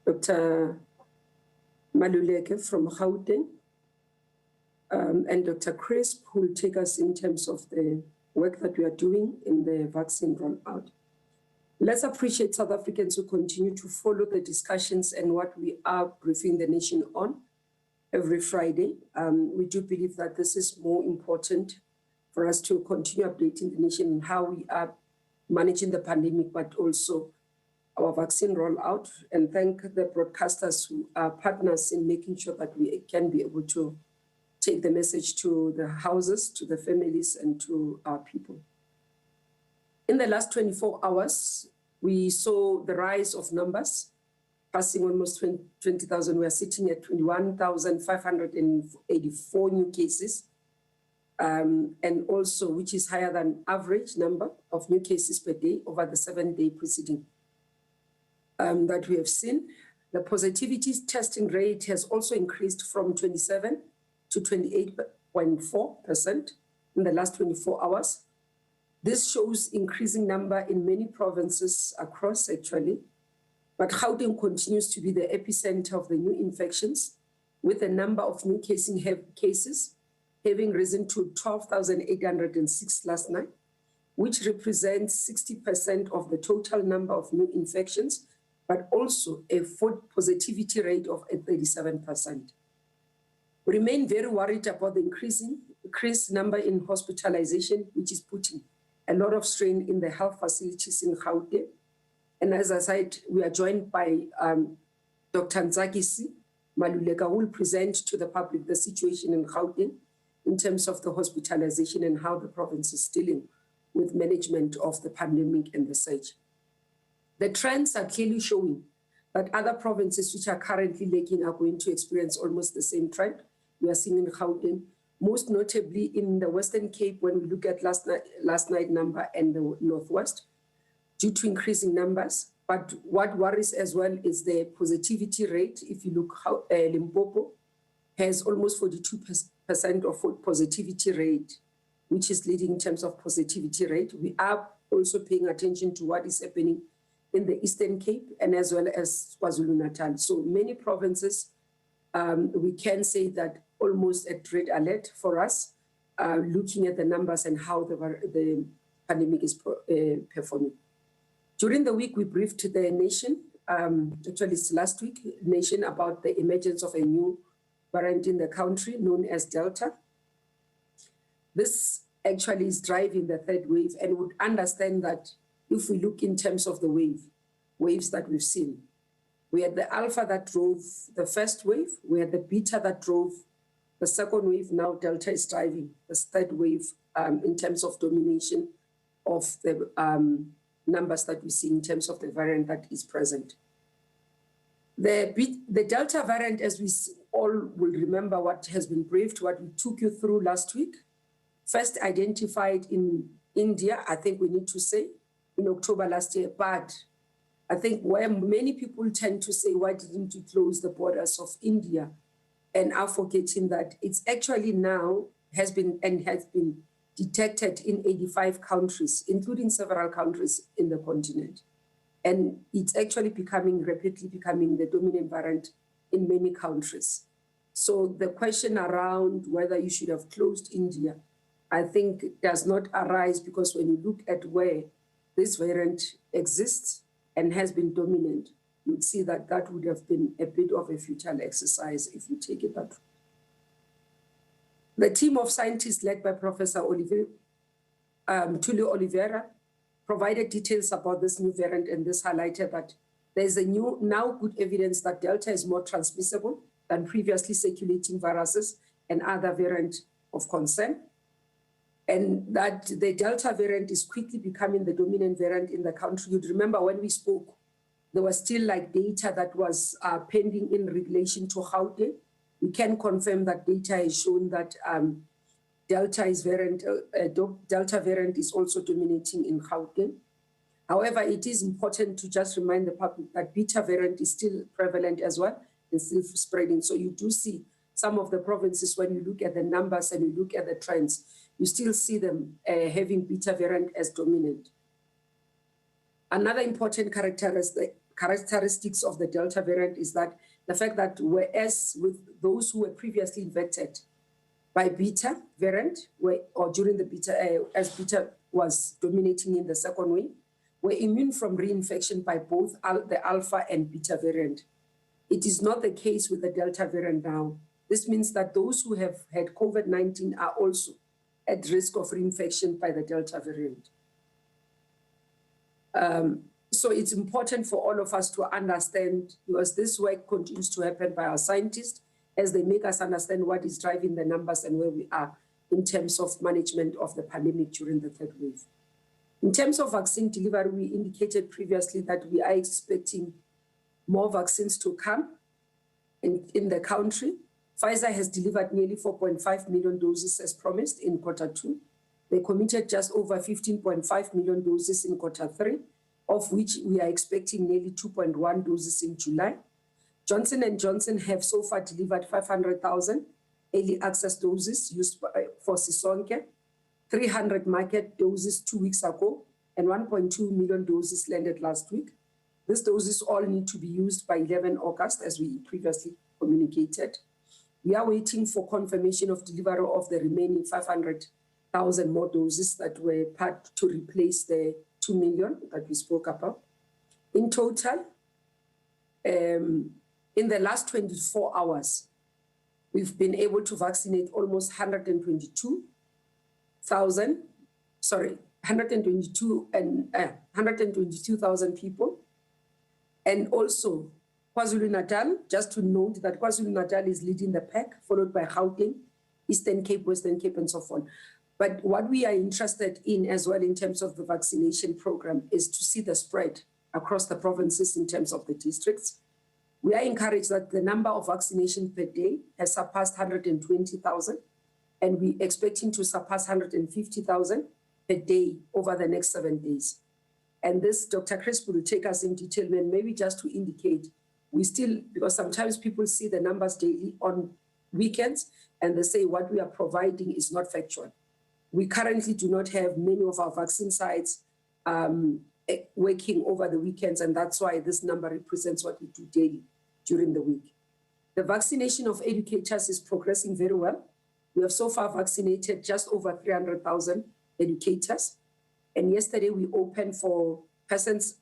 Dr. Maluleke from Gauteng, and Dr. Crisp, who will take us in terms of the work that we are doing in the vaccine rollout. Let's appreciate South Africans who continue to follow the discussions and what we are briefing the nation on every Friday. We do believe that this is more important for us to continue updating the nation on how we are managing the pandemic, but also our vaccine rollout, and thank the broadcasters who are partners in making sure that we can be able to take the message to the houses, to the families, and to our people. In the last 24 hours, we saw the rise of numbers, passing almost 20,000. We are sitting at 21,584 new cases, and also which is higher than average number of new cases per day over the 7-day preceding that we have seen. The positivity testing rate has also increased from 27 to 28.4% in the last 24 hours. This shows increasing number in many provinces across actually, but Gauteng continues to be the epicenter of the new infections, with the number of new cases having risen to 12,806 last night, which represents 60% of the total number of new infections, but also a full positivity rate of 37%. We remain very worried about the increased number in hospitalization, which is putting a lot of strain in the health facilities in Gauteng. And as I said, we are joined by Dr. Nzagisi Maluleke, who will present to the public the situation in Gauteng in terms of the hospitalization and how the province is dealing with management of the pandemic and the surge. The trends are clearly showing that other provinces which are currently lagging are going to experience almost the same trend we are seeing in Gauteng, most notably in the Western Cape when we look at last night number and the Northwest, due to increasing numbers. But what worries as well is the positivity rate. If you look how Limpopo has almost 42% of positivity rate, which is leading in terms of positivity rate. We are also paying attention to what is happening in the Eastern Cape and as well as KwaZulu-Natal. So many provinces, we can say that almost at red alert for us, looking at the numbers and how the pandemic is performing. During the week, we briefed the nation, actually it's last week, nation about the emergence of a new variant in the country known as Delta. This actually is driving the third wave, and would understand that if we look in terms of the waves that we've seen, we had the Alpha that drove the first wave, we had the Beta that drove the second wave, now Delta is driving the third wave in terms of domination of the numbers that we see in terms of the variant that is present. The Delta variant, as we all will remember what has been briefed, what we took you through last week, first identified in India, I think we need to say, in October last year, but I think where many people tend to say, why didn't you close the borders of India, and are forgetting that it's actually now has been detected in 85 countries, including several countries in the continent. And it's actually rapidly becoming the dominant variant in many countries. So the question around whether you should have closed India, I think does not arise, because when you look at where this variant exists and has been dominant, you'd see that that would have been a bit of a futile exercise if you take it that way. The team of scientists led by Professor Tulio Oliveira provided details about this new variant, and this highlighted that there's now good evidence that Delta is more transmissible than previously circulating viruses and other variants of concern, and that the Delta variant is quickly becoming the dominant variant in the country. You'd remember when we spoke, there was still data that was pending in relation to Gauteng. We can confirm that data has shown that Delta variant is also dominating in Gauteng. However, it is important to just remind the public that Beta variant is still prevalent as well and still spreading. So you do see some of the provinces, when you look at the numbers and you look at the trends, you still see them having Beta variant as dominant. Another important characteristic characteristics of the Delta variant is that the fact that whereas with those who were previously infected by Beta variant, or during the Beta, as Beta was dominating in the second wave, were immune from reinfection by both the Alpha and Beta variant. It is not the case with the Delta variant now. This means that those who have had COVID-19 are also at risk of reinfection by the Delta variant. So it's important for all of us to understand, because this work continues to happen by our scientists as they make us understand what is driving the numbers and where we are in terms of management of the pandemic during the third wave. In terms of vaccine delivery, we indicated previously that we are expecting more vaccines to come in the country. Pfizer has delivered nearly 4.5 million doses as promised in Q2. They committed just over 15.5 million doses in Q3, of which we are expecting nearly 2.1 doses in July. Johnson & Johnson have so far delivered 500,000 early access doses used for Sisonke, 300 market doses 2 weeks ago, and 1.2 million doses landed last week. These doses all need to be used by 11 August, as we previously communicated. We are waiting for confirmation of delivery of the remaining 500,000 more doses that were part to replace the 2 million that we spoke about. In total, in the last 24 hours, we've been able to vaccinate almost 122,000 people. And also KwaZulu-Natal, just to note that KwaZulu-Natal is leading the pack, followed by Gauteng, Eastern Cape, Western Cape, and so on. But what we are interested in as well in terms of the vaccination program is to see the spread across the provinces in terms of the districts. We are encouraged that the number of vaccinations per day has surpassed 120,000, and we're expecting to surpass 150,000 per day over the next 7 days. And this, Dr. Crispo will take us in detail, and maybe just to indicate, we still, because sometimes people see the numbers daily on weekends, and they say what we are providing is not factual. We currently do not have many of our vaccine sites working over the weekends, and that's why this number represents what we do daily during the week. The vaccination of educators is progressing very well. We have so far vaccinated just over 300,000 educators. And yesterday we opened for persons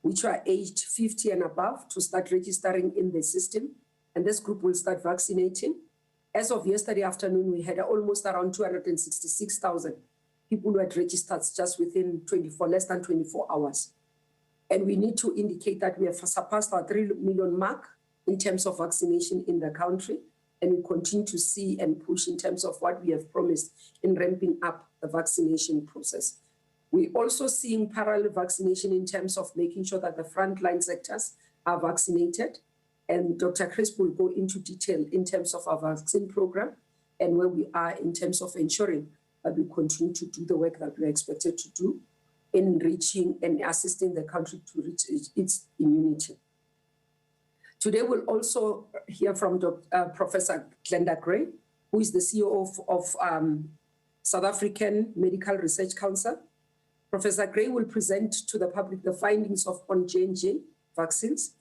which are aged 50 and above to start registering in the system. And this group will start vaccinating. As of yesterday afternoon, we had almost around 266,000 people who had registered just within less than 24 hours. And we need to indicate that we have surpassed our 3 million mark in terms of vaccination in the country. And we continue to see and push in terms of what we have promised in ramping up the vaccination process. We're also seeing parallel vaccination in terms of making sure that the frontline sectors are vaccinated. And Dr. Crispo will go into detail in terms of our vaccine program and where we are in terms of ensuring that we continue to do the work that we're expected to do in reaching and assisting the country to reach its immunity. Today, we'll also hear from Professor Glenda Gray, who is the CEO of South African Medical Research Council. Professor Gray will present to the public the findings on J&J vaccines.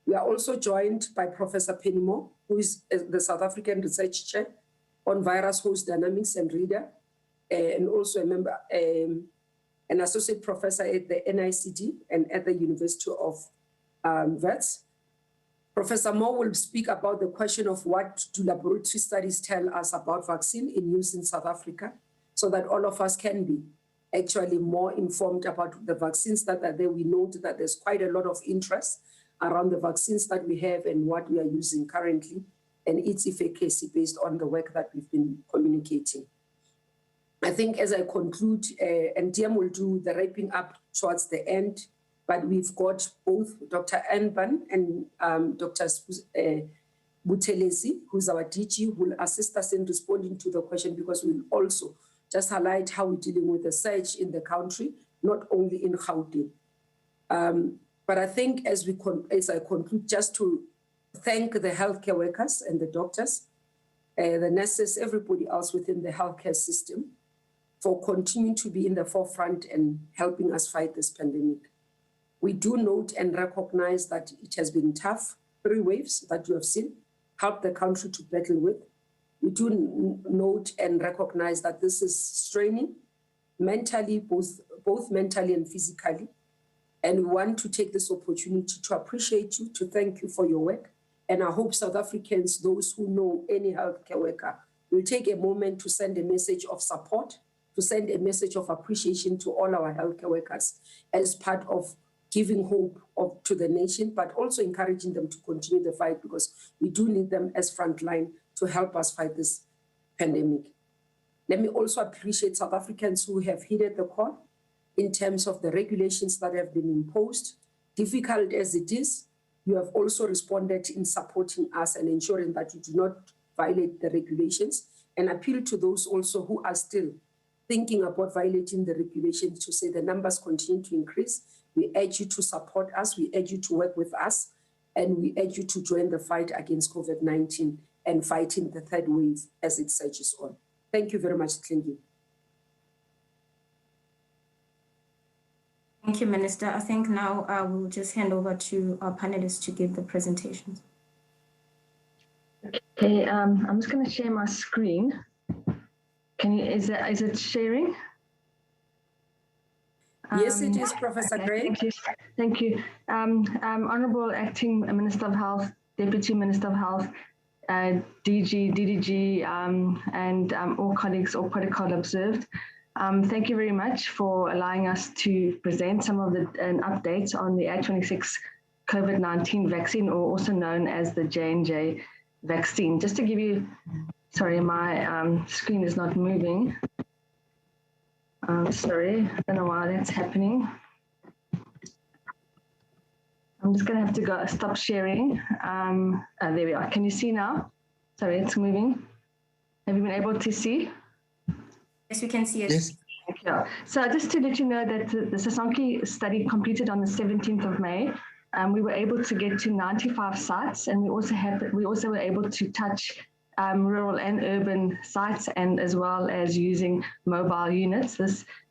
We are also joined by Professor Penny Moore, who is the South African Research Chair on Virus Host Dynamics and Reader, and also a member, an associate professor at the NICD and at the University of Wits. Professor Moore will speak about the question of what do laboratory studies tell us about vaccine in use in South Africa, so that all of us can be actually more informed about the vaccines that are there. We note that there's quite a lot of interest around the vaccines that we have and what we are using currently and its efficacy based on the work that we've been communicating. I think as I conclude, and DM will do the wrapping up towards the end, but we've got both Dr. Anban and Dr. Buthelezi, who's our DG, who will assist us in responding to the question, because we'll also just highlight how we're dealing with the surge in the country, not only in Gauteng. But I think as I conclude, just to thank the healthcare workers and the doctors, the nurses, everybody else within the healthcare system for continuing to be in the forefront and helping us fight this pandemic. We do note and recognize that it has been tough, 3 waves that you have seen, help the country to battle with. We do note and recognize that this is straining mentally, both mentally and physically. And we want to take this opportunity to appreciate you, to thank you for your work. And I hope South Africans, those who know any healthcare worker, will take a moment to send a message of support, to send a message of appreciation to all our healthcare workers as part of giving hope to the nation, but also encouraging them to continue the fight, because we do need them as frontline to help us fight this pandemic. Let me also appreciate South Africans who have heeded the call in terms of the regulations that have been imposed. Difficult as it is, you have also responded in supporting us and ensuring that we do not violate the regulations, and appeal to those also who are still thinking about violating the regulations to say the numbers continue to increase. We urge you to support us, we urge you to work with us, and we urge you to join the fight against COVID-19 and fighting the 3rd wave as it surges on. Thank you very much, Tlingi. Thank you, Minister. I think now we'll just hand over to our panelists to give the presentations. Okay, I'm just going to share my screen. Can you? Is it sharing? Yes, it is, Professor Gray. Thank you. Thank you. Honourable Acting Minister of Health, Deputy Minister of Health, DG, DDG, and all colleagues, all protocol observed. Thank you very much for allowing us to present some of the updates on the A26 COVID-19 vaccine, or also known as the J&J vaccine. Just to give you, sorry, my screen is not moving. Sorry, I don't know why that's happening. I'm just going to have to go stop sharing. There we are. Can you see now? Sorry, it's moving. Have you been able to see? Yes, we can see it. Yes. Thank you. So just to let you know that the Sasonki study completed on the 17th of May. We were able to get to 95 sites, and we also were able to touch rural and urban sites, and as well as using mobile units.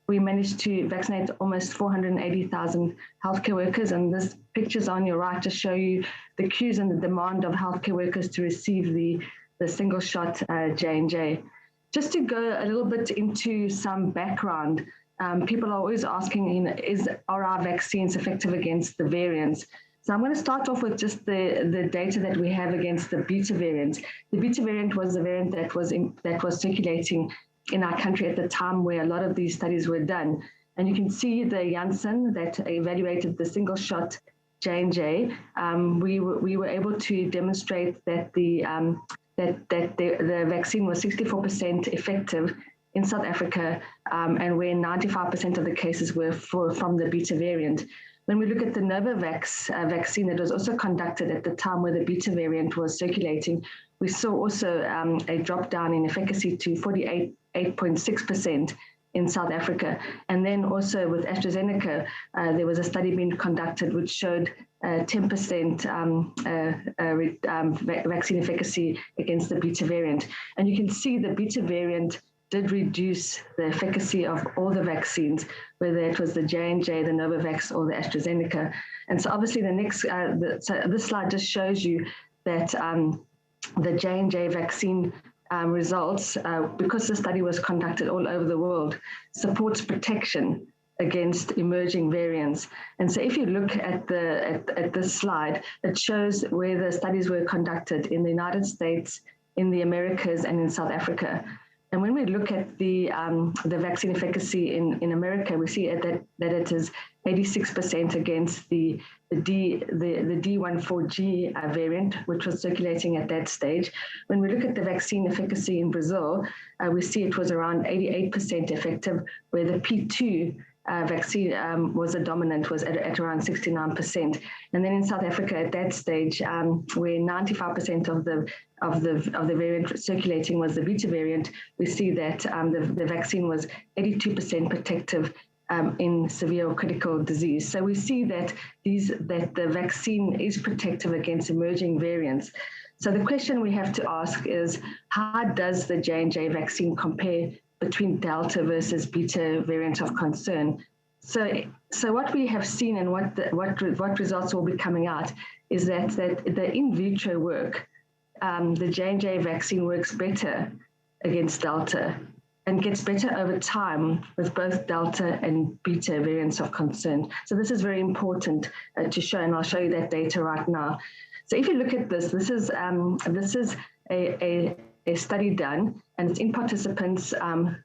We managed to vaccinate almost 480,000 healthcare workers, and this pictures on your right to show you the queues and the demand of healthcare workers to receive the single shot J&J. Just to go a little bit into some background, people are always asking, are our vaccines effective against the variants? So I'm going to start off with just the data that we have against the beta variant. The beta variant was the variant that was circulating in our country at the time where a lot of these studies were done. And you can see the Janssen that evaluated the single shot J&J. We were able to demonstrate that the vaccine was 64% effective in South Africa, and where 95% of the cases were from the beta variant. When we look at the Novavax vaccine that was also conducted at the time where the beta variant was circulating, we saw also a drop down in efficacy to 48.6% in South Africa. And then also with AstraZeneca, there was a study being conducted which showed 10% vaccine efficacy against the beta variant. And you can see the beta variant did reduce the efficacy of all the vaccines, whether it was the J&J, the Novavax, or the AstraZeneca. And so obviously the next, so this slide just shows you that the J&J vaccine results, because the study was conducted all over the world, supports protection against emerging variants. And so if you look at this slide, it shows where the studies were conducted in the United States, in the Americas, and in South Africa. And when we look at the vaccine efficacy in America, we see that it is 86% against the D14G variant, which was circulating at that stage. When we look at the vaccine efficacy in Brazil, we see it was around 88% effective, where the P2 vaccine was a dominant, was at around 69%. And then in South Africa at that stage, where 95% of the variant circulating was the beta variant, we see that the vaccine was 82% protective in severe or critical disease. So we see that the vaccine is protective against emerging variants. So the question we have to ask is, how does the J&J vaccine compare between Delta versus beta variant of concern? So what we have seen and what results will be coming out is that the in vitro work, the J&J vaccine works better against Delta and gets better over time with both Delta and Beta variants of concern. So this is very important to show, and I'll show you that data right now. So if you look at this, this is a study done, and it's in participants, and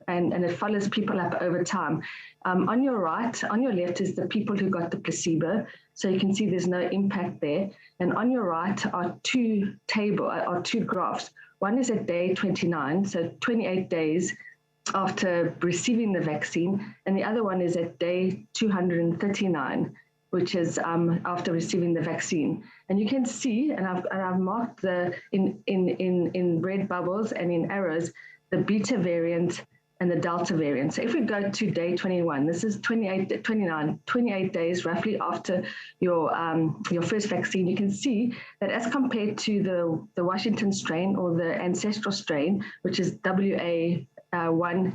it follows people up over time. On your right, on your left is the people who got the placebo. So you can see there's no impact there. And on your right are two graphs. One is at day 29, so 28 days after receiving the vaccine, and the other one is at day 239, which is after receiving the vaccine. And you can see, and I've marked in red bubbles and in arrows, the Beta variant and the Delta variant. So if we go to day 21, this is 28 days roughly after your first vaccine, you can see that as compared to the Washington strain or the ancestral strain, which is WA1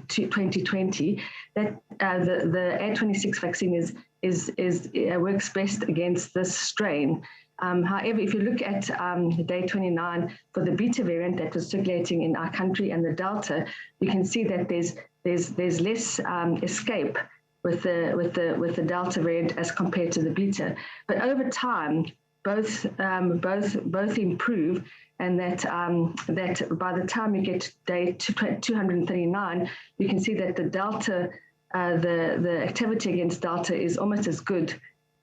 2020, that the A26 vaccine works best against this strain. However, if you look at day 29 for the Beta variant that was circulating in our country and the Delta, you can see that there's less escape with the Delta variant as compared to the Beta. But over time, both improve, and that by the time you get to day 239, you can see that the Delta, the activity against Delta is almost as good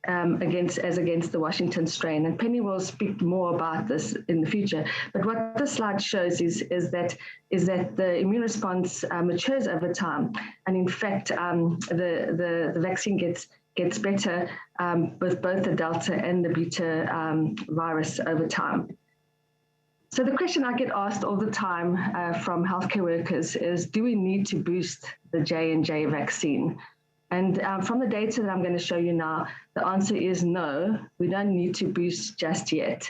against the Washington strain. And Penny will speak more about this in the future. But what this slide shows is that the immune response matures over time, and in fact, the vaccine gets better with both the Delta and the Beta virus over time. So the question I get asked all the time from healthcare workers is, do we need to boost the J&J vaccine? And from the data that I'm going to show you now, the answer is no, we don't need to boost just yet.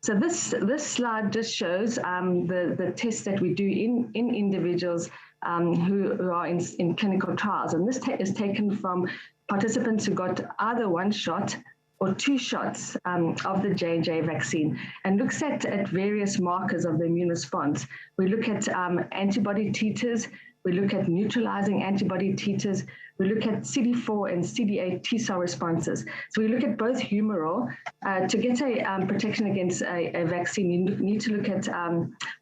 So this slide just shows the tests that we do in individuals who are in clinical trials. And this is taken from participants who got either one shot or two shots of the J&J vaccine, and looks at various markers of the immune response. We look at antibody titers, we look at neutralizing antibody titers, we look at CD4 and CD8 T cell responses. So we look at both humoral. To get a protection against a vaccine, you need to look at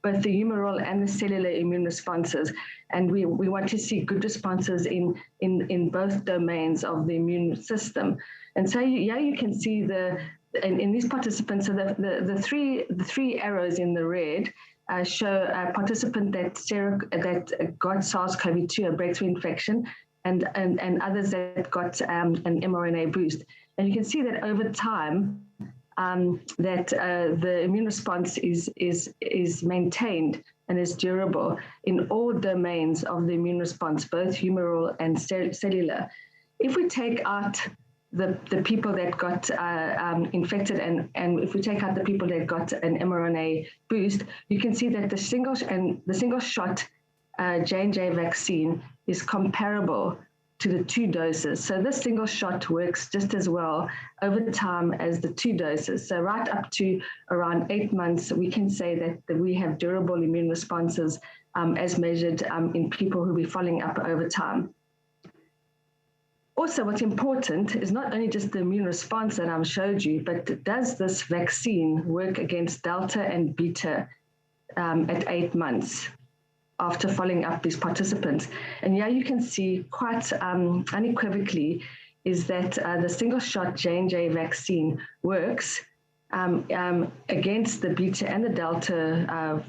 both the humoral and the cellular immune responses. And we want to see good responses in both domains of the immune system. And so you can see in these participants, so the three arrows in the red show a participant that got SARS-CoV-2, a breakthrough infection, and others that got an mRNA boost. And you can see that over time, that the immune response is maintained and is durable in all domains of the immune response, both humoral and cellular. If we take out the people that got infected, and if we take out the people that got an mRNA boost, you can see that the single shot J&J vaccine is comparable to the two doses. So this single shot works just as well over time as the two doses. So right up to around 8 months, we can say that we have durable immune responses as measured in people who we're following up over time. Also, what's important is not only just the immune response that I've showed you, but does this vaccine work against Delta and Beta at 8 months after following up these participants? And yeah, you can see quite unequivocally is that the single shot J&J vaccine works against the Beta and the Delta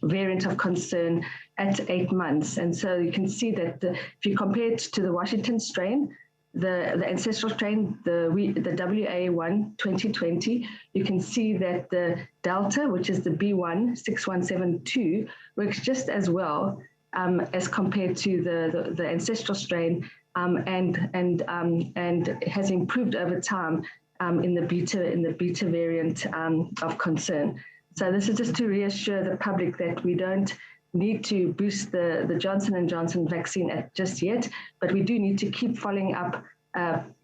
variant of concern at 8 months. And so you can see that if you compare it to the Washington strain, the ancestral strain, the WA1 2020, you can see that the Delta, which is the B16172, works just as well as compared to the ancestral strain, and has improved over time in the Beta variant of concern. So this is just to reassure the public that we don't need to boost the Johnson & Johnson vaccine just yet, but we do need to keep following up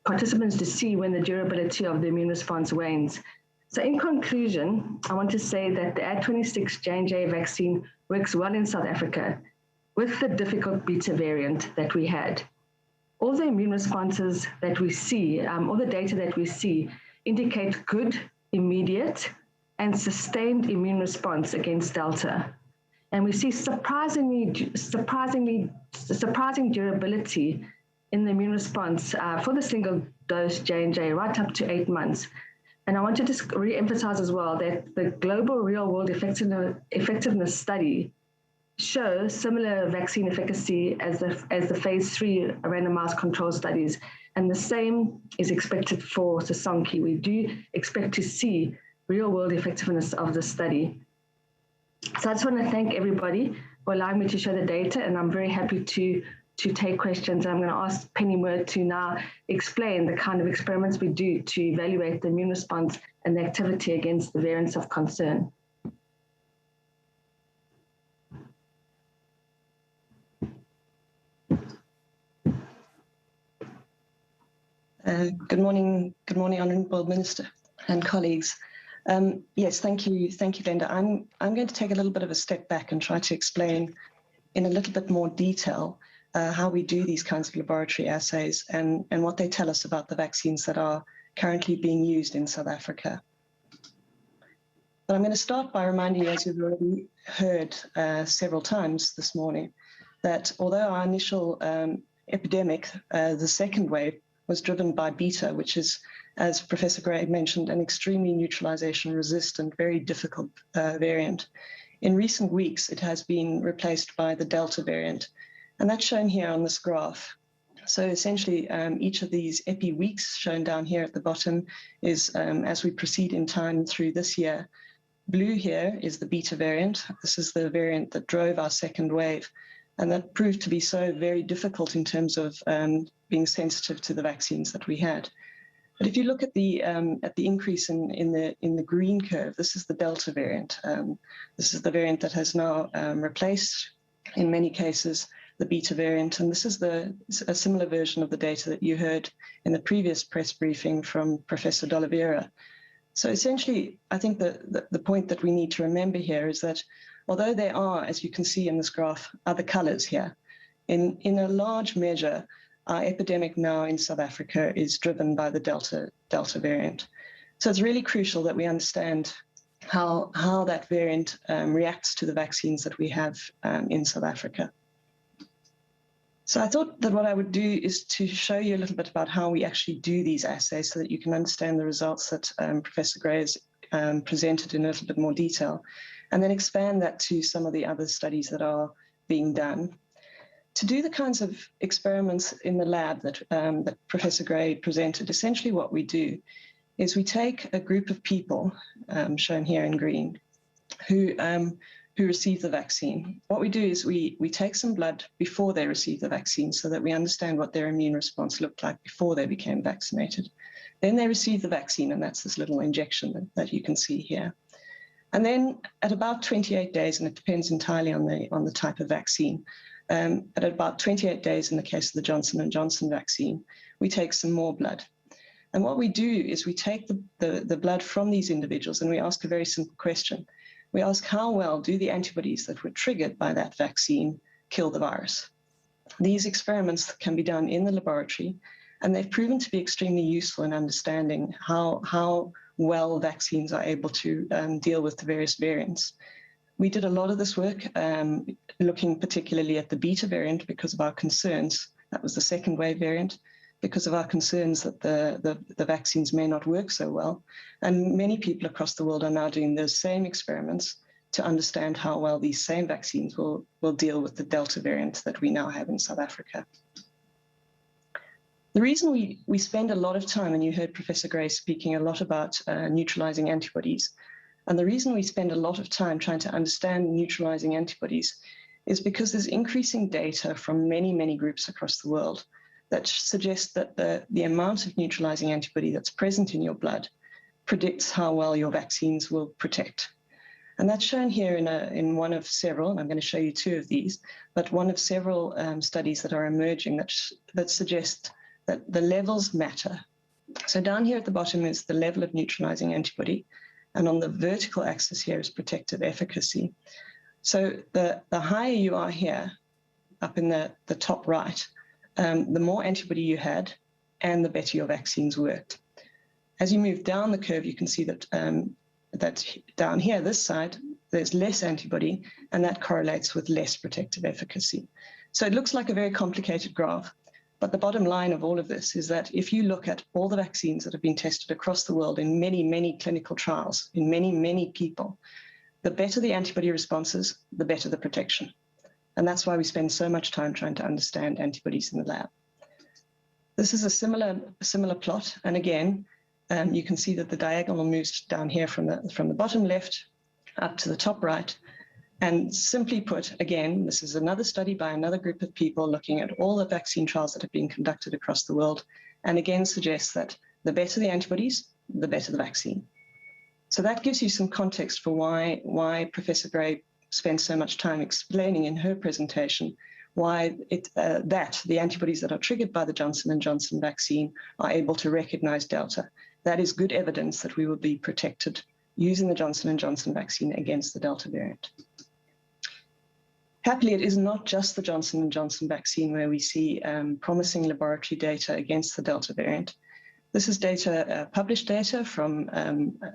participants to see when the durability of the immune response wanes. So in conclusion, I want to say that the Ad26 J&J vaccine works well in South Africa with the difficult beta variant that we had. All the immune responses that we see, all the data that we see indicate good, immediate, and sustained immune response against Delta. And we see surprising durability in the immune response for the single dose J&J right up to 8 months. And I want to just re-emphasize as well that the global real-world effectiveness study shows similar vaccine efficacy as the phase 3 randomized control studies. And the same is expected for Sisonke. We do expect to see real-world effectiveness of the study. So I just want to thank everybody for allowing me to show the data, and I'm very happy to take questions. I'm going to ask Penny Moore to now explain the kind of experiments we do to evaluate the immune response and the activity against the variants of concern. Good morning, Honourable Minister and colleagues. Yes, thank you, Linda. I'm going to take a little bit of a step back and try to explain in a little bit more detail how we do these kinds of laboratory assays and what they tell us about the vaccines that are currently being used in South Africa. But I'm going to start by reminding you, as you've already heard several times this morning, that although our initial epidemic, the second wave, was driven by beta, which is, as Professor Gray mentioned, an extremely neutralization resistant, very difficult variant. In recent weeks, it has been replaced by the Delta variant, and that's shown here on this graph. So essentially, each of these epi weeks shown down here at the bottom is as we proceed in time through this year. Blue here is the beta variant. This is the variant that drove our second wave, and that proved to be so very difficult in terms of being sensitive to the vaccines that we had. But if you look at the increase in the green curve, this is the Delta variant. This is the variant that has now replaced, in many cases, the beta variant, and this is a similar version of the data that you heard in the previous press briefing from Professor D'Oliveira. So essentially, I think the point that we need to remember here is that although there are, as you can see in this graph, other colors here, in a large measure, our epidemic now in South Africa is driven by the Delta variant. So it's really crucial that we understand how that variant reacts to the vaccines that we have in South Africa. So I thought that what I would do is to show you a little bit about how we actually do these assays so that you can understand the results that Professor Gray has presented in a little bit more detail, and then expand that to some of the other studies that are being done. To do the kinds of experiments in the lab that Professor Gray presented, essentially what we do is we take a group of people, shown here in green, who receive the vaccine. What we do is we take some blood before they receive the vaccine so that we understand what their immune response looked like before they became vaccinated. Then they receive the vaccine, and that's this little injection that you can see here. And then at about 28 days, and it depends entirely on the type of vaccine, at about 28 days in the case of the Johnson & Johnson vaccine, we take some more blood. And what we do is we take the blood from these individuals and we ask a very simple question. We ask, how well do the antibodies that were triggered by that vaccine kill the virus? These experiments can be done in the laboratory, and they've proven to be extremely useful in understanding how well vaccines are able to deal with the various variants. We did a lot of this work looking particularly at the beta variant because of our concerns. That was the second wave variant, because of our concerns that the vaccines may not work so well. And many people across the world are now doing those same experiments to understand how well these same vaccines will deal with the Delta variant that we now have in South Africa. The reason we spend a lot of time, and you heard Professor Gray speaking a lot about neutralizing antibodies, and the reason we spend a lot of time trying to understand neutralizing antibodies is because there's increasing data from many, many groups across the world that suggests that the amount of neutralizing antibody that's present in your blood predicts how well your vaccines will protect. And that's shown here in one of several, and I'm going to show you two of these, but one of several studies that are emerging that suggest that the levels matter. So down here at the bottom is the level of neutralizing antibody, and on the vertical axis here is protective efficacy. So the higher you are here, up in the top right, the more antibody you had and the better your vaccines worked. As you move down the curve, you can see that, that down here, this side, there's less antibody, and that correlates with less protective efficacy. So it looks like a very complicated graph, but the bottom line of all of this is that if you look at all the vaccines that have been tested across the world in many, many clinical trials, in many, many people, the better the antibody responses, the better the protection. And that's why we spend so much time trying to understand antibodies in the lab. This is a similar plot, and again, you can see that the diagonal moves down here from the bottom left up to the top right. And simply put, again, this is another study by another group of people looking at all the vaccine trials that have been conducted across the world, and again suggests that the better the antibodies, the better the vaccine. So that gives you some context for why Professor Gray spends so much time explaining in her presentation why the antibodies that are triggered by the Johnson & Johnson vaccine are able to recognize Delta. That is good evidence that we will be protected using the Johnson & Johnson vaccine against the Delta variant. Happily, it is not just the Johnson & Johnson vaccine where we see promising laboratory data against the Delta variant. This is data, published data from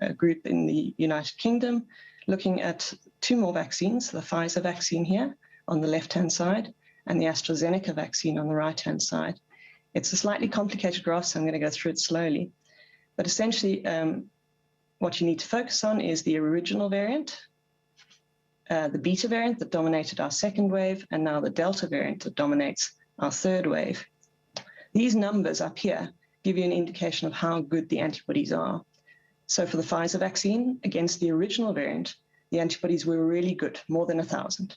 a group in the United Kingdom looking at two more vaccines, the Pfizer vaccine here on the left-hand side and the AstraZeneca vaccine on the right-hand side. It's a slightly complicated graph, so I'm going to go through it slowly. But essentially, what you need to focus on is the original variant, the beta variant that dominated our second wave, and now the Delta variant that dominates our third wave. These numbers up here give you an indication of how good the antibodies are. So for the Pfizer vaccine, against the original variant, the antibodies were really good, more than 1,000.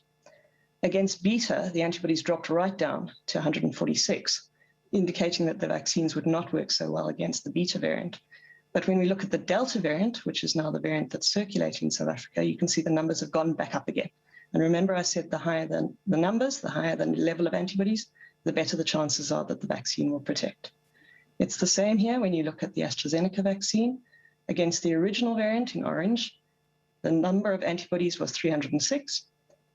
Against beta, the antibodies dropped right down to 146, indicating that the vaccines would not work so well against the beta variant. But when we look at the Delta variant, which is now the variant that's circulating in South Africa, you can see the numbers have gone back up again. And remember, I said the higher the numbers, the higher the level of antibodies, the better the chances are that the vaccine will protect. It's the same here when you look at the AstraZeneca vaccine. Against the original variant in orange, the number of antibodies was 306.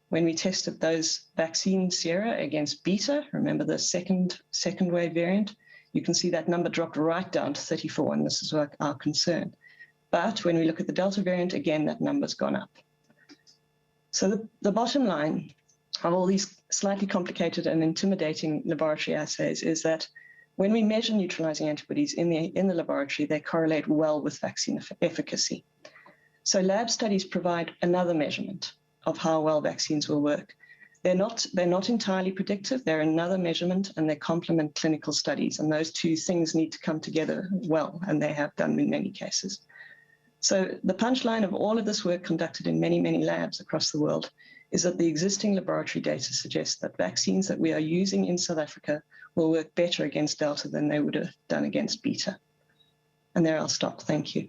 When we tested those vaccine sera against beta, remember the second wave variant, you can see that number dropped right down to 34, and this is our concern. But when we look at the Delta variant, again, that number's gone up. So the bottom line of all these slightly complicated and intimidating laboratory assays is that when we measure neutralizing antibodies in the laboratory, they correlate well with vaccine efficacy. So lab studies provide another measurement of how well vaccines will work. They're not entirely predictive. They're another measurement, and they complement clinical studies. And those two things need to come together well, and they have done in many cases. So the punchline of all of this work conducted in many, many labs across the world is that the existing laboratory data suggests that vaccines that we are using in South Africa will work better against Delta than they would have done against beta. And there I'll stop. Thank you.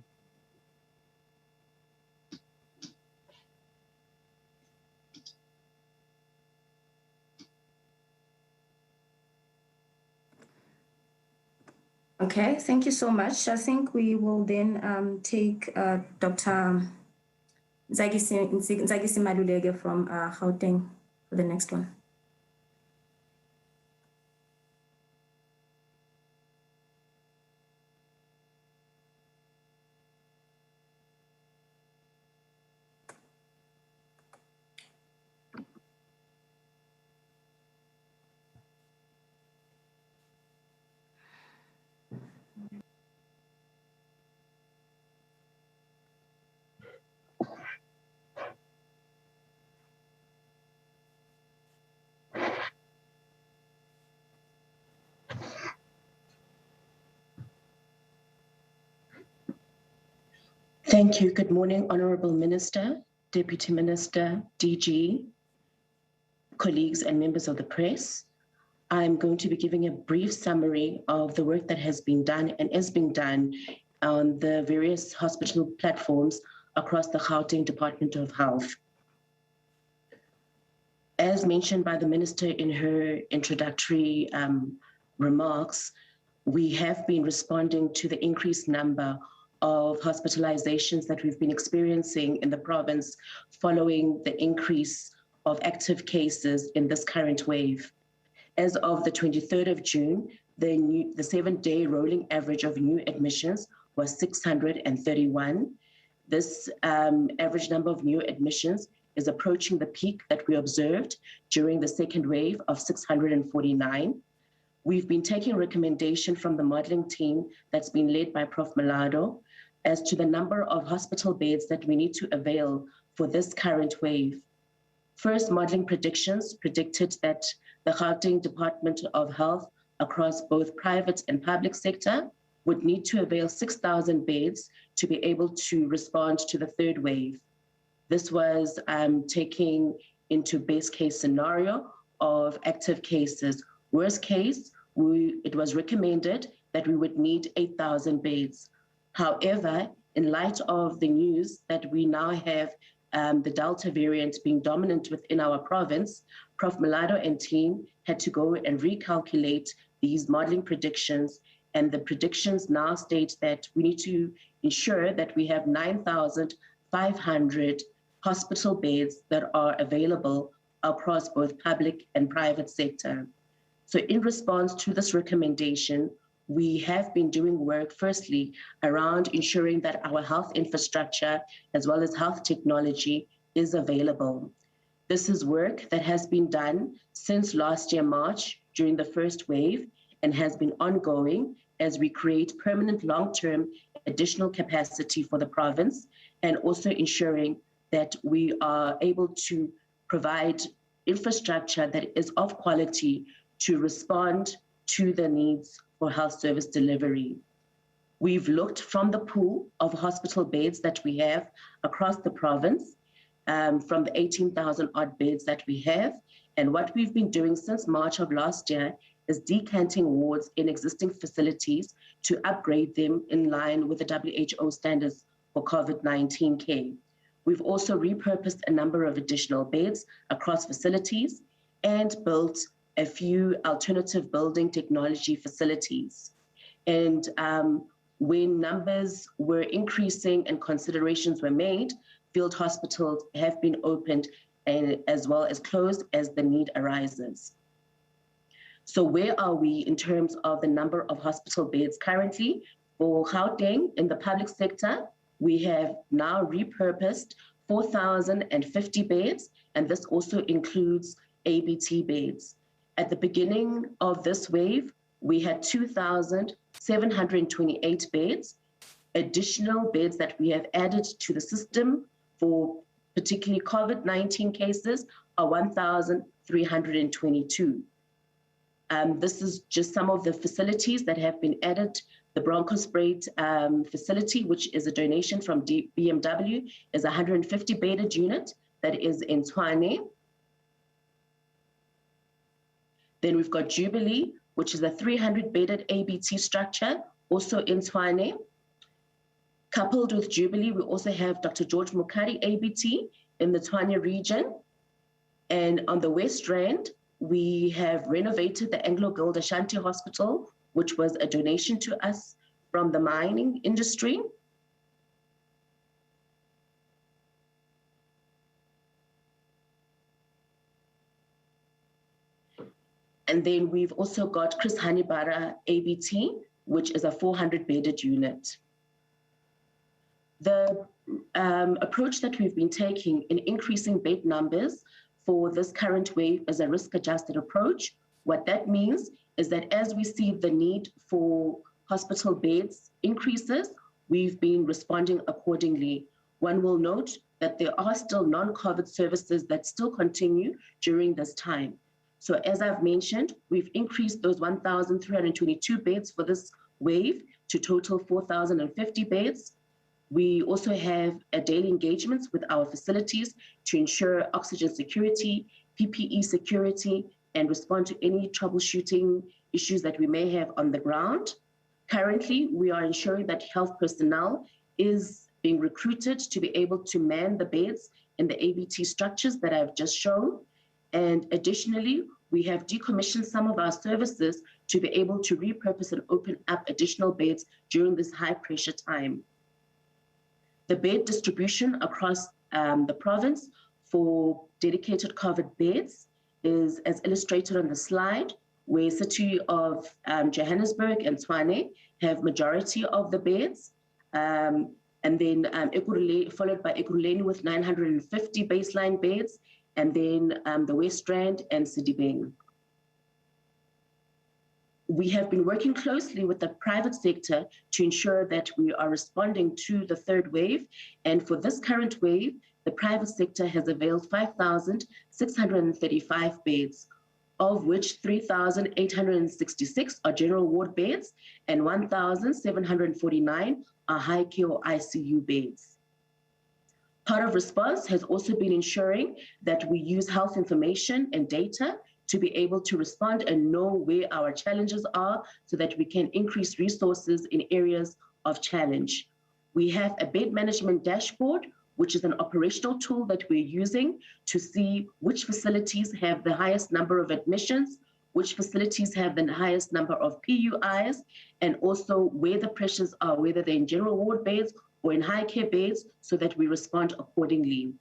Okay, thank you so much. I think we will then take Dr. Nzagisi Maluleke from Gauteng for the next one. Thank you. Good morning, Honourable Minister, Deputy Minister, DG, colleagues and members of the press. I'm going to be giving a brief summary of the work that has been done and is being done on the various hospital platforms across the Gauteng Department of Health. As mentioned by the Minister in her introductory remarks, We have been responding to the increased number of hospitalizations that we've been experiencing in the province following the increase of active cases in this current wave. As of the 23rd of June, the 7-day rolling average of new admissions was 631. This average number of new admissions is approaching the peak that we observed during the second wave of 649. We've been taking recommendation from the modeling team that's been led by Prof. Malado as to the number of hospital beds that we need to avail for this current wave. First, modeling predictions predicted that the Gauteng Department of Health across both private and public sector would need to avail 6,000 beds to be able to respond to the third wave. This was taking into base case scenario of active cases. Worst case, it was recommended that we would need 8,000 beds. However, in light of the news that we now have the Delta variant being dominant within our province, Prof. Malado and team had to go and recalculate these modeling predictions, and the predictions now state that we need to ensure that we have 9,500 hospital beds that are available across both public and private sector. So in response to this recommendation, we have been doing work, firstly, around ensuring that our health infrastructure as well as health technology is available. This is work that has been done since last year, March, during the first wave, and has been ongoing as we create permanent long-term additional capacity for the province, and also ensuring that we are able to provide infrastructure that is of quality to respond to the needs for health service delivery. We've looked from the pool of hospital beds that we have across the province, from the 18,000 odd beds that we have. And what we've been doing since March of last year is decanting wards in existing facilities to upgrade them in line with the WHO standards for COVID-19 care. We've also repurposed a number of additional beds across facilities and built a few alternative building technology facilities. And when numbers were increasing and considerations were made, field hospitals have been opened and as well as closed as the need arises. So where are we in terms of the number of hospital beds currently? For Gauteng in the public sector, we have now repurposed 4,050 beds, and this also includes ABT beds. At the beginning of this wave, we had 2,728 beds. Additional beds that we have added to the system for particularly COVID-19 cases are 1,322. This is just some of the facilities that have been added. The Bronchosprayed facility, which is a donation from BMW, is a 150-bedded unit that is in Tshwane. Then we've got Jubilee, which is a 300-bedded ABT structure, also in Tshwane. Coupled with Jubilee, we also have Dr. George Mukari ABT in the Tshwane region. And on the West Rand, we have renovated the Anglo Gold Ashanti Hospital, which was a donation to us from the mining industry. And then we've also got Chris Hanibara ABT, which is a 400-bedded unit. The approach that we've been taking in increasing bed numbers for this current wave is a risk-adjusted approach. What that means is that as we see the need for hospital beds increases, we've been responding accordingly. One will note that there are still non-COVID services that still continue during this time. So as I've mentioned, we've increased those 1,322 beds for this wave to total 4,050 beds. We also have daily engagements with our facilities to ensure oxygen security, PPE security, and respond to any troubleshooting issues that we may have on the ground. Currently, we are ensuring that health personnel is being recruited to be able to man the beds in the ABT structures that I've just shown. And additionally, we have decommissioned some of our services to be able to repurpose and open up additional beds during this high pressure time. The bed distribution across the province for dedicated COVID beds is as illustrated on the slide, where city of Johannesburg and Tshwane have majority of the beds, and then followed by Ekurhuleni with 950 baseline beds, and then the West Rand and Sedibeng. We have been working closely with the private sector to ensure that we are responding to the third wave. And for this current wave, the private sector has availed 5,635 beds, of which 3,866 are general ward beds and 1,749 are high care or ICU beds. Part of response has also been ensuring that we use health information and data to be able to respond and know where our challenges are so that we can increase resources in areas of challenge. We have a bed management dashboard, which is an operational tool that we're using to see which facilities have the highest number of admissions, which facilities have the highest number of PUIs, and also where the pressures are, whether they're in general ward beds or in high care beds, so that we respond accordingly.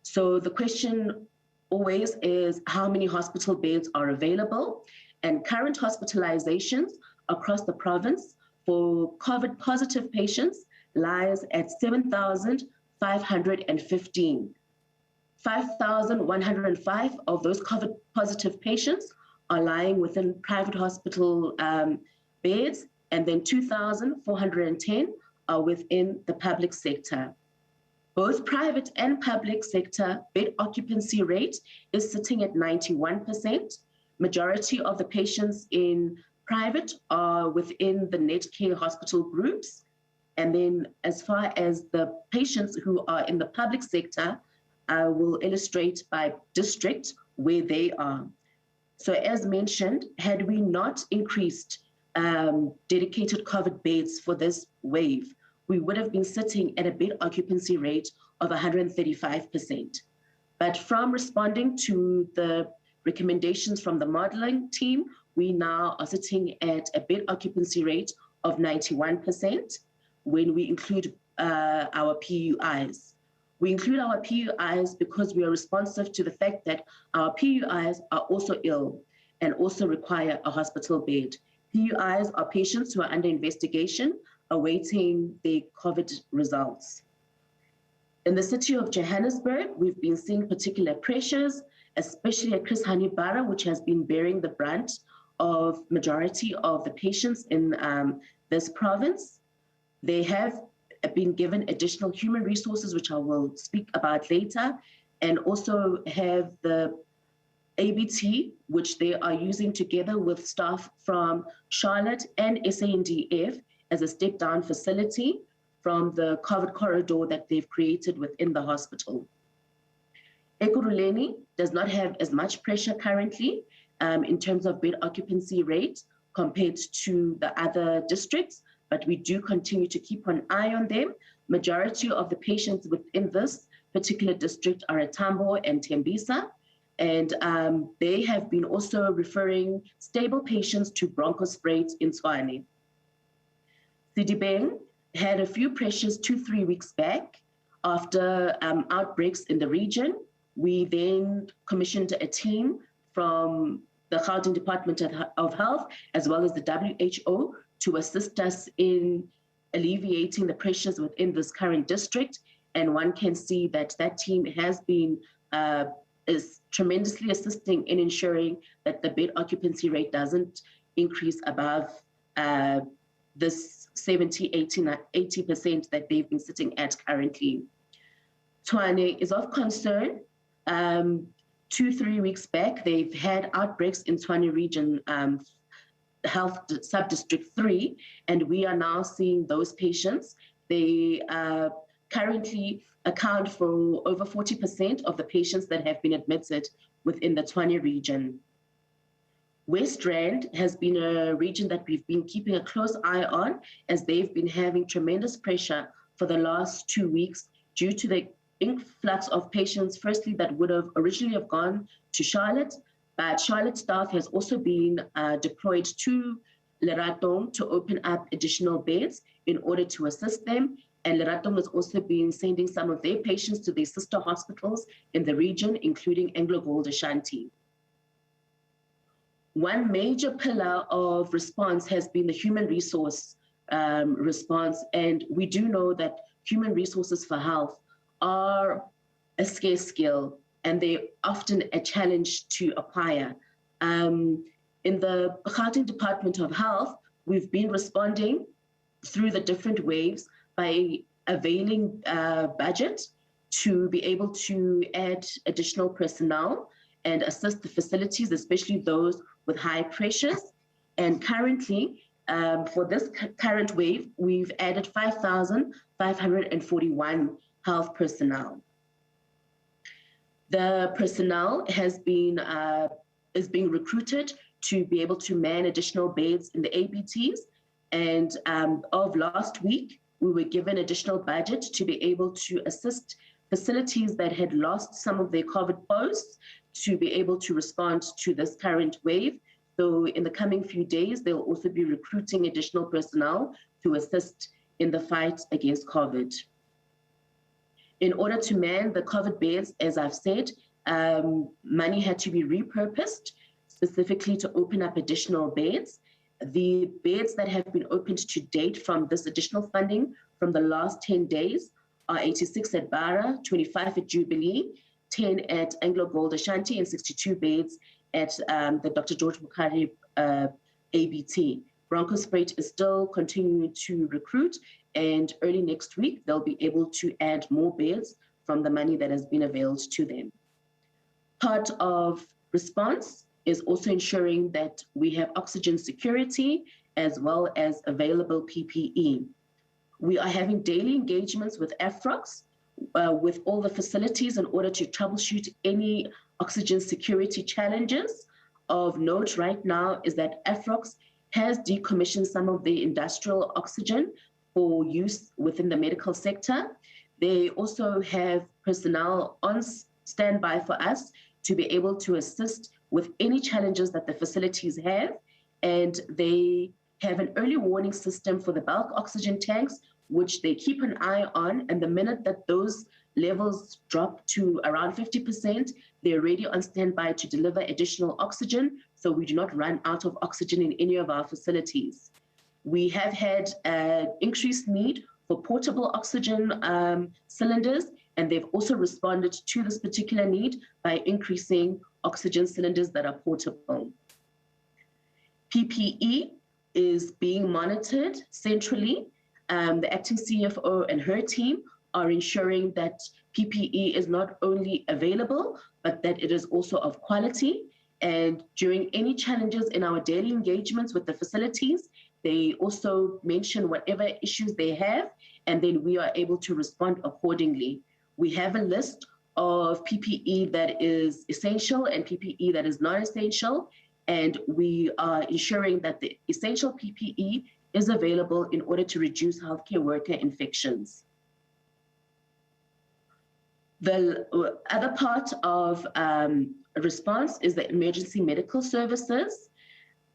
So the question always is how many hospital beds are available, and current hospitalizations across the province for COVID positive patients lies at 7,515. 5,105 of those COVID positive patients are lying within private hospital beds, and then 2,410 are within the public sector. Both private and public sector bed occupancy rate is sitting at 91%. Majority of the patients in private are within the net care hospital groups. And then as far as the patients who are in the public sector, I will illustrate by district where they are. So as mentioned, had we not increased dedicated COVID beds for this wave, we would have been sitting at a bed occupancy rate of 135%. But from responding to the recommendations from the modeling team, we now are sitting at a bed occupancy rate of 91% when we include our PUIs. We include our PUIs because we are responsive to the fact that our PUIs are also ill and also require a hospital bed. PUIs are patients who are under investigation awaiting the COVID results. In the city of Johannesburg, we've been seeing particular pressures, especially at Chris Hani Bara, which has been bearing the brunt of majority of the patients in this province. They have been given additional human resources, which I will speak about later, and also have the ABT, which they are using together with staff from Charlotte and SANDF as a step-down facility from the COVID corridor that they've created within the hospital. Ekurhuleni does not have as much pressure currently in terms of bed occupancy rate compared to the other districts, but we do continue to keep an eye on them. Majority of the patients within this particular district are at Tambo and Tembisa, and they have been also referring stable patients to bronchospray in Tshwane. Sedibeng had a few pressures 2-3 weeks back after outbreaks in the region. We then commissioned a team from the Gauteng Department of Health, as well as the WHO, to assist us in alleviating the pressures within this current district. And one can see that that team has been is tremendously assisting in ensuring that the bed occupancy rate doesn't increase above this 80% that they've been sitting at currently. Tshwane is of concern. 2-3 weeks back, they've had outbreaks in Tshwane region health sub-district 3, and we are now seeing those patients. They currently account for over 40% of the patients that have been admitted within the Tshwane region. West Rand has been a region that we've been keeping a close eye on, as they've been having tremendous pressure for the last 2 weeks due to the influx of patients, firstly, that would have originally have gone to Charlotte, But Charlotte staff has also been deployed to Lerato to open up additional beds in order to assist them. And Lerato has also been sending some of their patients to their sister hospitals in the region, including AngloGold Ashanti. One major pillar of response has been the human resource response. And we do know that human resources for health are a scarce skill, and they're often a challenge to acquire. In the Gauteng Department of Health, we've been responding through the different waves by availing budget to be able to add additional personnel and assist the facilities, especially those with high pressures. And currently, for this current wave, we've added 5,541 health personnel. The personnel has been is being recruited to be able to man additional beds in the ABTs. And of last week, we were given additional budget to be able to assist facilities that had lost some of their COVID posts to be able to respond to this current wave. So in the coming few days, they'll also be recruiting additional personnel to assist in the fight against COVID. In order to man the COVID beds, as I've said, money had to be repurposed specifically to open up additional beds. The beds that have been opened to date from this additional funding from the last 10 days are 86 at Bara, 25 at Jubilee, 10 at AngloGold Ashanti, and 62 beds at the Dr. George Bukhari ABT. Bronchospruit is still continuing to recruit, and early next week, they'll be able to add more beds from the money that has been availed to them. Part of response is also ensuring that we have oxygen security as well as available PPE. We are having daily engagements with AFROX, with all the facilities in order to troubleshoot any oxygen security challenges. Of note right now is that AFROX has decommissioned some of the industrial oxygen for use within the medical sector. They also have personnel on standby for us to be able to assist with any challenges that the facilities have. And they have an early warning system for the bulk oxygen tanks, which they keep an eye on. And the minute that those levels drop to around 50%, they're already on standby to deliver additional oxygen, so we do not run out of oxygen in any of our facilities. We have had an increased need for portable oxygen cylinders, and they've also responded to this particular need by increasing oxygen cylinders that are portable. PPE is being monitored centrally. The acting CFO and her team are ensuring that PPE is not only available, but that it is also of quality. And during any challenges in our daily engagements with the facilities, they also mention whatever issues they have, and then we are able to respond accordingly. We have a list of PPE that is essential and PPE that is non-essential, and we are ensuring that the essential PPE is available in order to reduce healthcare worker infections. The other part of response is the emergency medical services.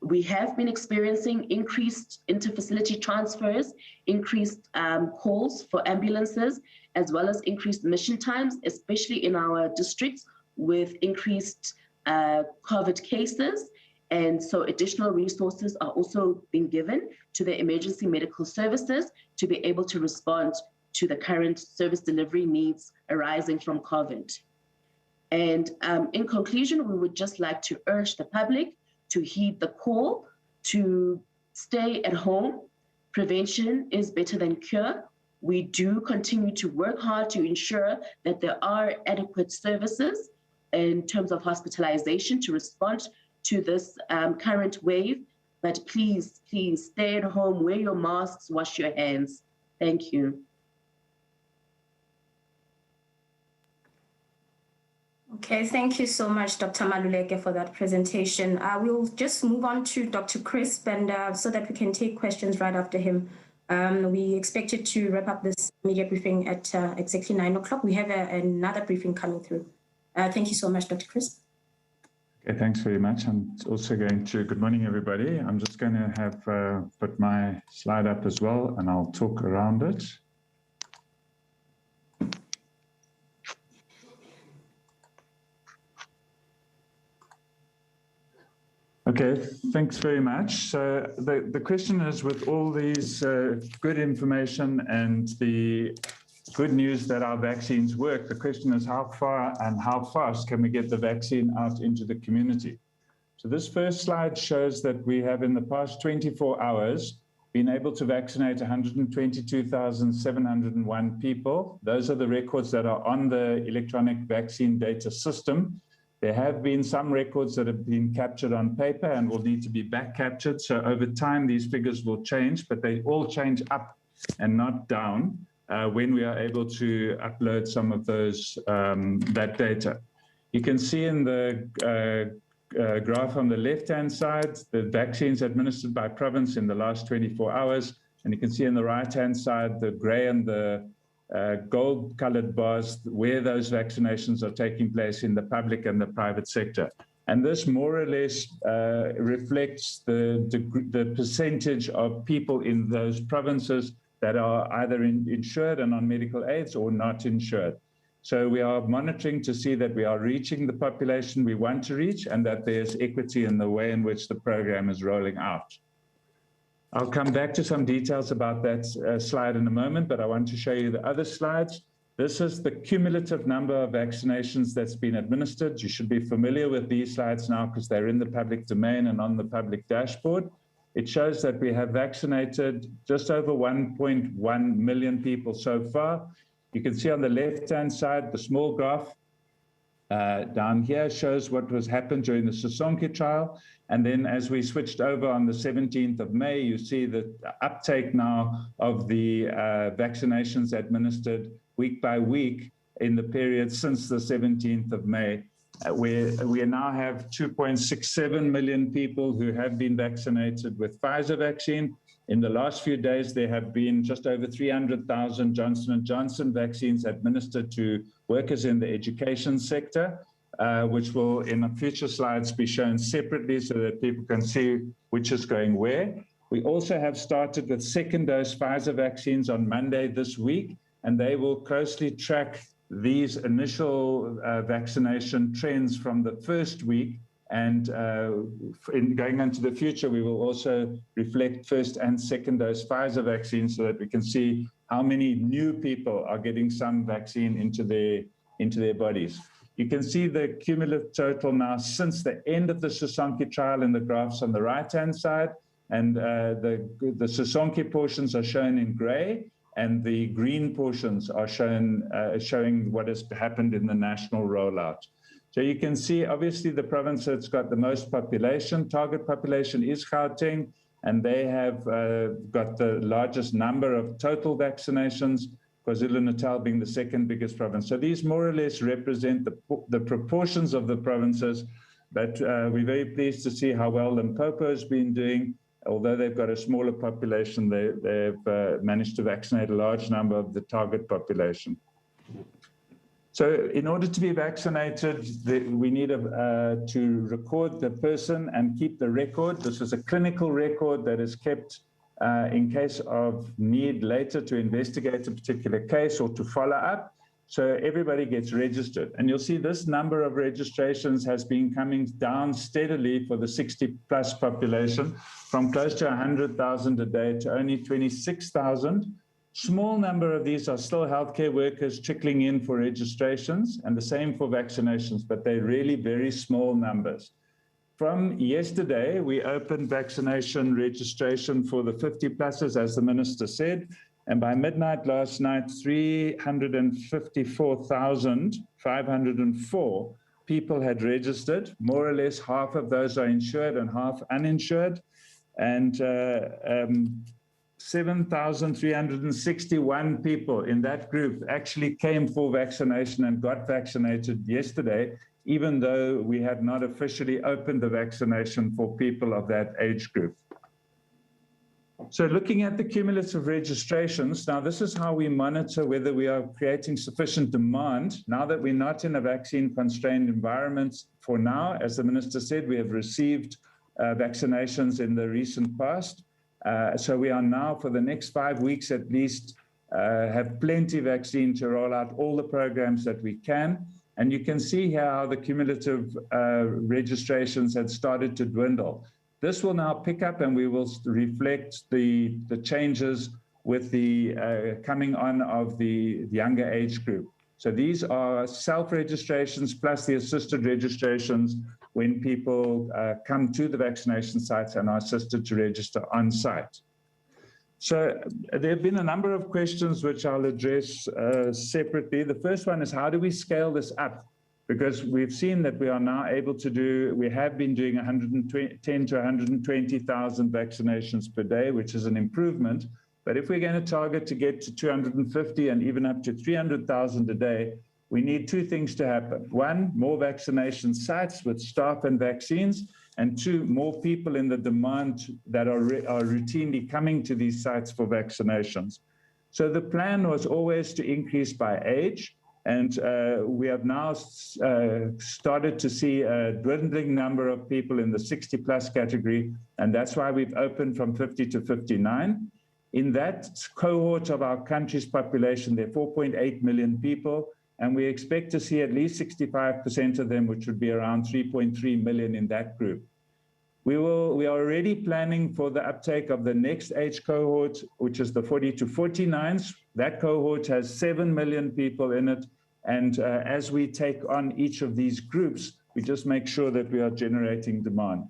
We have been experiencing increased interfacility transfers, increased calls for ambulances, as well as increased mission times, especially in our districts with increased COVID cases. And so additional resources are also being given to the emergency medical services to be able to respond to the current service delivery needs arising from COVID. And in conclusion, we would just like to urge the public to heed the call to stay at home. Prevention is better than cure. We do continue to work hard to ensure that there are adequate services in terms of hospitalization to respond to this current wave. But please, please stay at home, wear your masks, wash your hands. Thank you. Okay, thank you so much, Dr. Maluleke, for that presentation. We'll just move on to Dr. Crisp, and so that we can take questions right after him. We expected to wrap up this media briefing at exactly 9 o'clock. We have another briefing coming through. Thank you so much, Dr. Crisp. Okay, thanks very much. I'm also going to, good morning, everybody. I'm just going to have put my slide up as well, and I'll talk around it. Okay, thanks very much. So the question is, with all these good information and the good news that our vaccines work, the question is how far and how fast can we get the vaccine out into the community? So this first slide shows that we have in the past 24 hours been able to vaccinate 122,701 people. Those are the records that are on the electronic vaccine data system. There have been some records that have been captured on paper and will need to be back captured. So over time, these figures will change, but they all change up and not down when we are able to upload some of those that data. You can see in the graph on the left-hand side, the vaccines administered by province in the last 24 hours. And you can see on the right-hand side, the gray and the gold-colored bars, where those vaccinations are taking place in the public and the private sector. And this more or less reflects the percentage of people in those provinces that are either insured and on medical aids or not insured. So we are monitoring to see that we are reaching the population we want to reach and that there's equity in the way in which the program is rolling out. I'll come back to some details about that slide in a moment, but I want to show you the other slides. This is the cumulative number of vaccinations that's been administered. You should be familiar with these slides now because they're in the public domain and on the public dashboard. It shows that we have vaccinated just over 1.1 million people so far. You can see on the left-hand side, the small graph down here shows what was happened during the Sisonke trial. And then as we switched over on the 17th of May, you see the uptake now of the vaccinations administered week by week in the period since the 17th of May, where we now have 2.67 million people who have been vaccinated with Pfizer vaccine. In the last few days, there have been just over 300,000 Johnson & Johnson vaccines administered to workers in the education sector, which will in future slides be shown separately so that people can see which is going where. We also have started with second dose Pfizer vaccines on Monday this week, and they will closely track these initial vaccination trends from the first week. And in going into the future, we will also reflect first and second dose Pfizer vaccines so that we can see how many new people are getting some vaccine into their bodies. You can see the cumulative total now since the end of the Sisonke trial in the graphs on the right-hand side. And the Sisonke portions are shown in gray, and the green portions are shown showing what has happened in the national rollout. So you can see, obviously, the province that's got the most population, target population is Gauteng, and they have got the largest number of total vaccinations, KwaZulu-Natal being the second biggest province. So these more or less represent the proportions of the provinces, but we're very pleased to see how well Limpopo has been doing. Although they've got a smaller population, they've managed to vaccinate a large number of the target population. So in order to be vaccinated, we need to record the person and keep the record. This is a clinical record that is kept in case of need later to investigate a particular case or to follow up. So everybody gets registered. And you'll see this number of registrations has been coming down steadily for the 60-plus population from close to 100,000 a day to only 26,000. Small number of these are still healthcare workers trickling in for registrations, and the same for vaccinations, but they're really very small numbers. From yesterday, we opened vaccination registration for the 50-pluses, as the Minister said, and by midnight last night, 354,504 people had registered. More or less half of those are insured and half uninsured. And 7,361 people in that group actually came for vaccination and got vaccinated yesterday, even though we had not officially opened the vaccination for people of that age group. So looking at the cumulative registrations, now this is how we monitor whether we are creating sufficient demand. Now that we're not in a vaccine-constrained environment for now, as the Minister said, we have received vaccinations in the recent past. So we are now, for the next 5 weeks at least, have plenty of vaccine to roll out all the programs that we can. And you can see here how the cumulative registrations had started to dwindle. This will now pick up and we will reflect the changes with the coming on of the younger age group. So these are self-registrations plus the assisted registrations when people come to the vaccination sites and are assisted to register on site. So there have been a number of questions which I'll address separately. The first one is, how do we scale this up? Because we've seen that we are now able to do, we have been doing 110 to 120,000 vaccinations per day, which is an improvement. But if we're going to target to get to 250 and even up to 300,000 a day, we need two things to happen. One, more vaccination sites with staff and vaccines, and two, more people in the demand that are routinely coming to these sites for vaccinations. So the plan was always to increase by age. And we have now started to see a dwindling number of people in the 60-plus category, and that's why we've opened from 50 to 59. In that cohort of our country's population, there are 4.8 million people, and we expect to see at least 65% of them, which would be around 3.3 million in that group. We are already planning for the uptake of the next age cohort, which is the 40 to 49s. That cohort has 7 million people in it. And as we take on each of these groups, we just make sure that we are generating demand.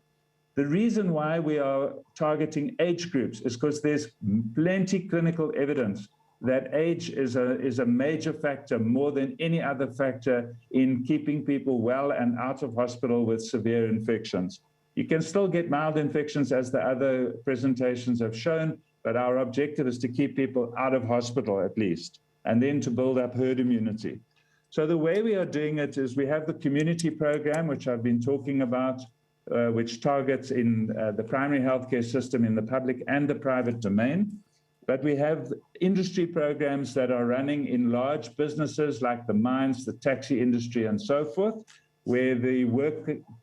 The reason why we are targeting age groups is because there's plenty clinical evidence that age is a major factor, more than any other factor, in keeping people well and out of hospital with severe infections. You can still get mild infections, as the other presentations have shown, but our objective is to keep people out of hospital at least, and then to build up herd immunity. So the way we are doing it is we have the community program, which I've been talking about, which targets in the primary healthcare system in the public and the private domain. But we have industry programs that are running in large businesses like the mines, the taxi industry, and so forth, where the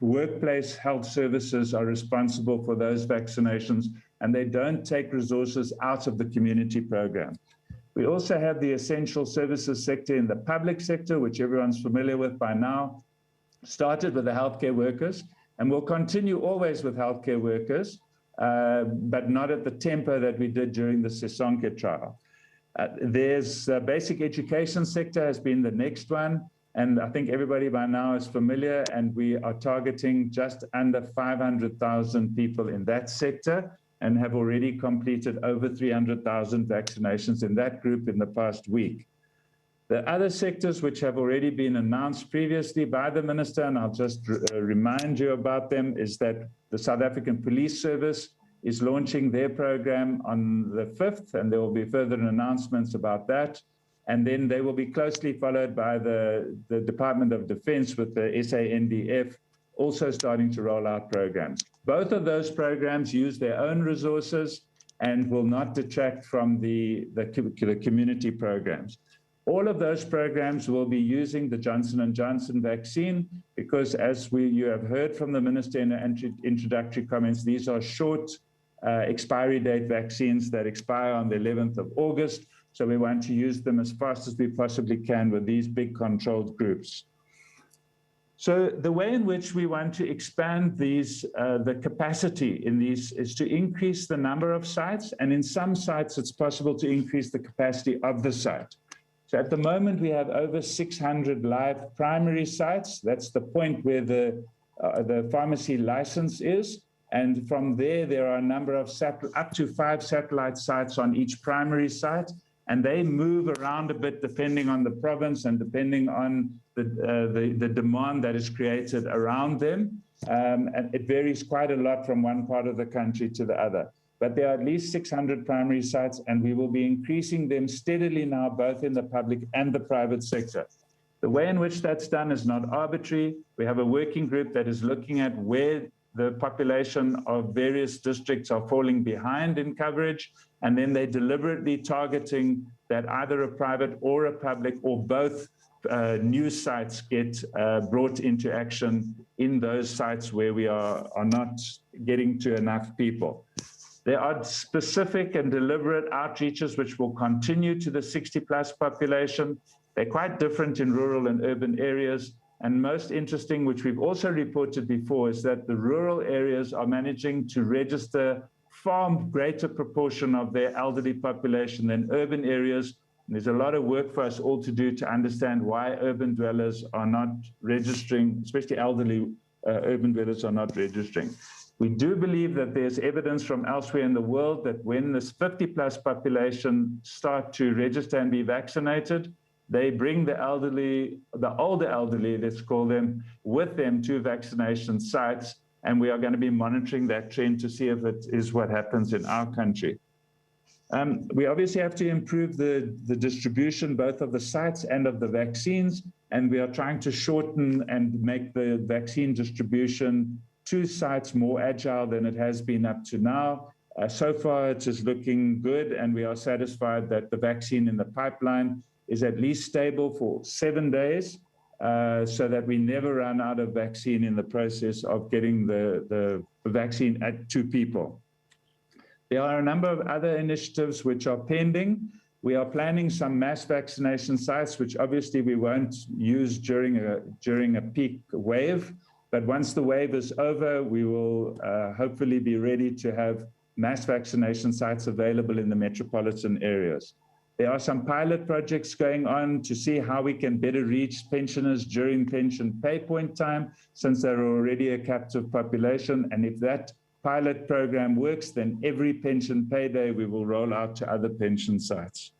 workplace health services are responsible for those vaccinations, and they don't take resources out of the community program. We also have the essential services sector in the public sector, which everyone's familiar with by now. Started with the healthcare workers, and will continue always with healthcare workers, but not at the tempo that we did during the Sisonke trial. There's the basic education sector has been the next one. And I think everybody by now is familiar, and we are targeting just under 500,000 people in that sector and have already completed over 300,000 vaccinations in that group in the past week. The other sectors which have already been announced previously by the Minister, and I'll just remind you about them, is that the South African Police Service is launching their program on the 5th, and there will be further announcements about that. And then they will be closely followed by the Department of Defense with the SANDF also starting to roll out programs. Both of those programs use their own resources and will not detract from the community programs. All of those programs will be using the Johnson & Johnson vaccine because, as you have heard from the Minister in the introductory comments, these are short expiry date vaccines that expire on the 11th of August. So we want to use them as fast as we possibly can with these big controlled groups. So the way in which we want to expand these, the capacity in these is to increase the number of sites. And in some sites, it's possible to increase the capacity of the site. So at the moment, we have over 600 live primary sites. That's the point where the pharmacy license is. And from there are a number of up to 5 satellite sites on each primary site. And they move around a bit depending on the province and depending on the demand that is created around them. And it varies quite a lot from one part of the country to the other. But there are at least 600 primary sites, and we will be increasing them steadily now, both in the public and the private sector. The way in which that's done is not arbitrary. We have a working group that is looking at where the population of various districts are falling behind in coverage, and then they're deliberately targeting that either a private or a public or both news sites get brought into action in those sites where we are not getting to enough people. There are specific and deliberate outreaches which will continue to the 60+ population. They're quite different in rural and urban areas. And most interesting, which we've also reported before, is that the rural areas are managing to register far greater proportion of their elderly population than urban areas. And there's a lot of work for us all to do to understand why urban dwellers are not registering, especially elderly urban dwellers are not registering. We do believe that there's evidence from elsewhere in the world that when this 50+ population start to register and be vaccinated, they bring the elderly, the older elderly, let's call them, with them to vaccination sites. And we are going to be monitoring that trend to see if it is what happens in our country. We obviously have to improve the distribution both of the sites and of the vaccines, and we are trying to shorten and make the vaccine distribution to sites more agile than it has been up to now. So far, it is looking good, and we are satisfied that the vaccine in the pipeline is at least stable for 7 days, so that we never run out of vaccine in the process of getting the vaccine to people. There are a number of other initiatives which are pending. We are planning some mass vaccination sites, which obviously we won't use during a peak wave. But once the wave is over, we will hopefully be ready to have mass vaccination sites available in the metropolitan areas. There are some pilot projects going on to see how we can better reach pensioners during pension pay point time, since they're already a captive population. And if that pilot program works, then every pension payday we will roll out to other pension sites.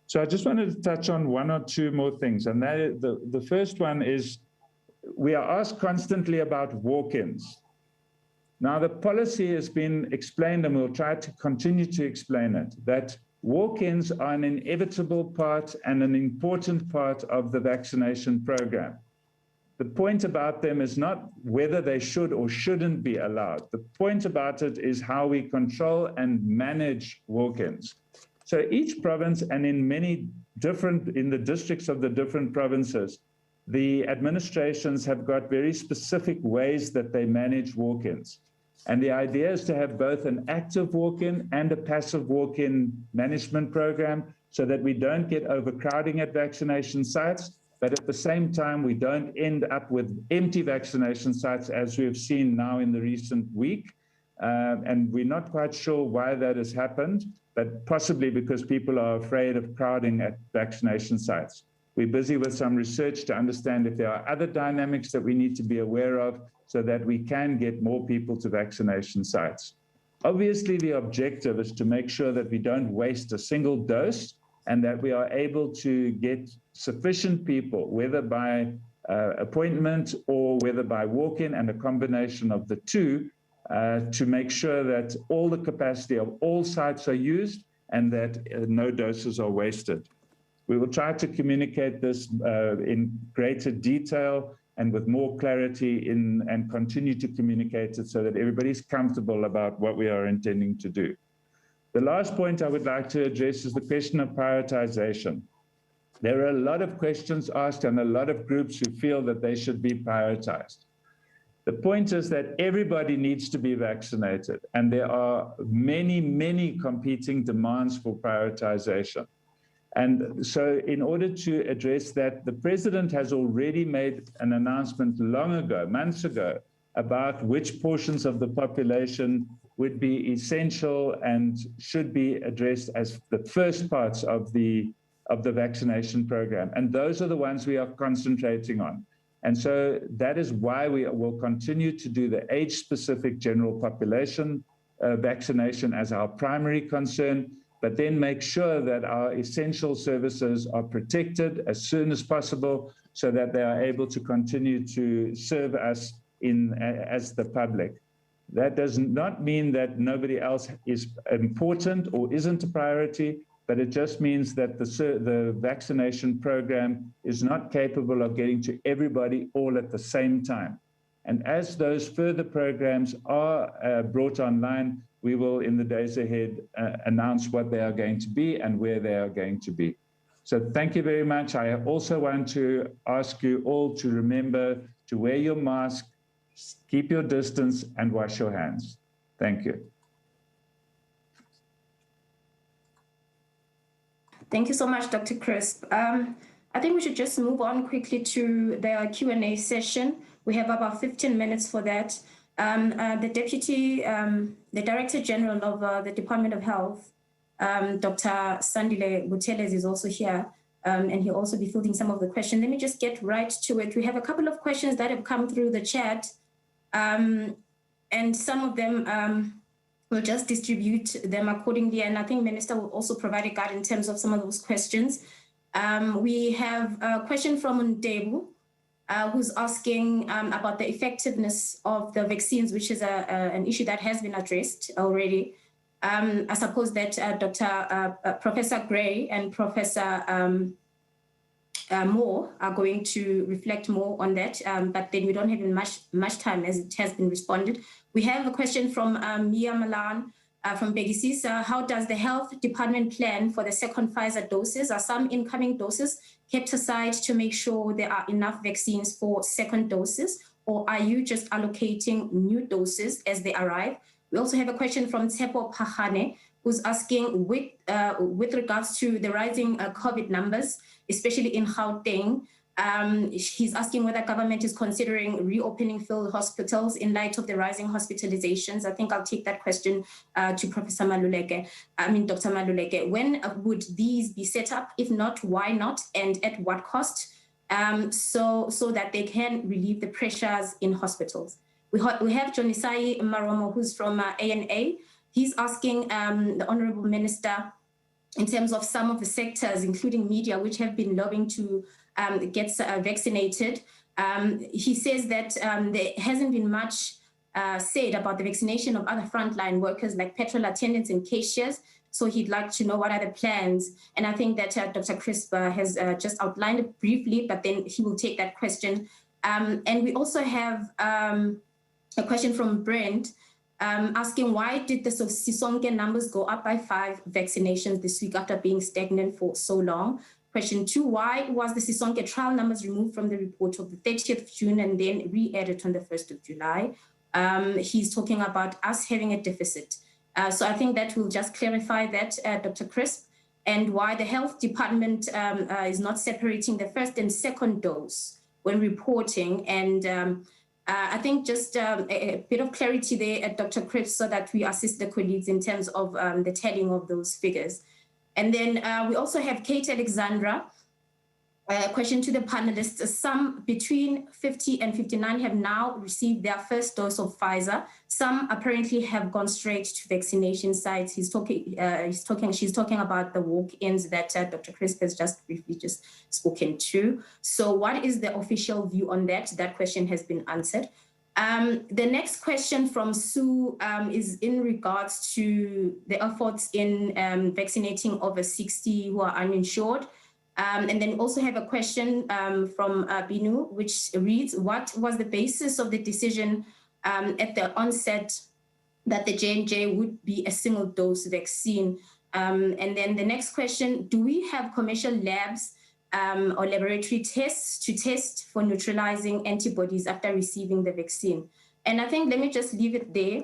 So I just wanted to touch on one or two more things. And that, the first one is, we are asked constantly about walk-ins. Now, the policy has been explained, and we'll try to continue to explain it, that walk-ins are an inevitable part and an important part of the vaccination program. The point about them is not whether they should or shouldn't be allowed. The point about it is how we control and manage walk-ins. So each province, and in the districts of the different provinces, the administrations have got very specific ways that they manage walk-ins. And the idea is to have both an active walk-in and a passive walk-in management program, so that we don't get overcrowding at vaccination sites, but at the same time, we don't end up with empty vaccination sites, as we've seen now in the recent week. And we're not quite sure why that has happened, but possibly because people are afraid of crowding at vaccination sites. We're busy with some research to understand if there are other dynamics that we need to be aware of, so that we can get more people to vaccination sites. Obviously, the objective is to make sure that we don't waste a single dose, and that we are able to get sufficient people, whether by appointment or whether by walk-in, and a combination of the two, to make sure that all the capacity of all sites are used and that no doses are wasted. We will try to communicate this in greater detail and with more clarity and continue to communicate it so that everybody's comfortable about what we are intending to do. The last point I would like to address is the question of prioritization. There are a lot of questions asked and a lot of groups who feel that they should be prioritized. The point is that everybody needs to be vaccinated, and there are many, many competing demands for prioritization. And so in order to address that, the president has already made an announcement long ago, months ago, about which portions of the population would be essential and should be addressed as the first parts of the vaccination program. And those are the ones we are concentrating on. And so that is why we will continue to do the age-specific general population vaccination as our primary concern, but then make sure that our essential services are protected as soon as possible so that they are able to continue to serve us as the public. That does not mean that nobody else is important or isn't a priority, but it just means that the vaccination program is not capable of getting to everybody all at the same time. And as those further programs are brought online, we will, in the days ahead, announce what they are going to be and where they are going to be. So thank you very much. I also want to ask you all to remember to wear your mask, keep your distance, and wash your hands. Thank you. Thank you so much, Dr. Crisp. I think we should just move on quickly to the Q&A session. We have about 15 minutes for that. The Director General of the Department of Health, Dr. Sandile Buteles, is also here, and he'll also be fielding some of the questions. Let me just get right to it. We have a couple of questions that have come through the chat, and some of them we'll just distribute them accordingly, and I think Minister will also provide a guide in terms of some of those questions. We have a question from Ndebu, who's asking about the effectiveness of the vaccines, which is an issue that has been addressed already. I suppose that Professor Gray and Professor Moore are going to reflect more on that, but then we don't have much time as it has been responded. We have a question from Mia Malan from Begisisa. How does the health department plan for the second Pfizer doses? Are some incoming doses kept aside to make sure there are enough vaccines for second doses, or are you just allocating new doses as they arrive? We also have a question from Tsepo Pahane, who's asking with regards to the rising COVID numbers, especially in Gauteng. He's asking whether government is considering reopening field hospitals in light of the rising hospitalizations. I think I'll take that question to Professor Maluleke, Dr. Maluleke. When would these be set up? If not, why not? And at what cost? So that they can relieve the pressures in hospitals. We have Jonisai Maromo, who's from ANA. He's asking the Honorable Minister, in terms of some of the sectors, including media, which have been lobbying to get vaccinated. He says that there hasn't been much said about the vaccination of other frontline workers like petrol attendants and cashiers. So he'd like to know what are the plans. And I think that Dr. Crisp has just outlined it briefly, but then he will take that question. And we also have a question from Brent, asking why did the Sisonke numbers go up by 5 vaccinations this week after being stagnant for so long? Question 2, why was the Sisonke trial numbers removed from the report of the 30th of June and then re-added on the 1st of July? He's talking about us having a deficit. So I think that will just clarify that, Dr. Crisp, and why the health department is not separating the first and second dose when reporting. And I think just a bit of clarity there at Dr. Crisp so that we assist the colleagues in terms of the telling of those figures. And then we also have Kate Alexandra, a question to the panelists. Some between 50 and 59 have now received their first dose of Pfizer. Some apparently have gone straight to vaccination sites. She's talking about the walk-ins that Dr. Crisp has just briefly spoken to. So what is the official view on that? That question has been answered. The next question from Sue is in regards to the efforts in vaccinating over 60 who are uninsured. And then we also have a question from Binu, which reads, what was the basis of the decision at the onset that the J&J would be a single dose vaccine? And then the next question, do we have commercial labs or laboratory tests to test for neutralizing antibodies after receiving the vaccine? And I think let me just leave it there.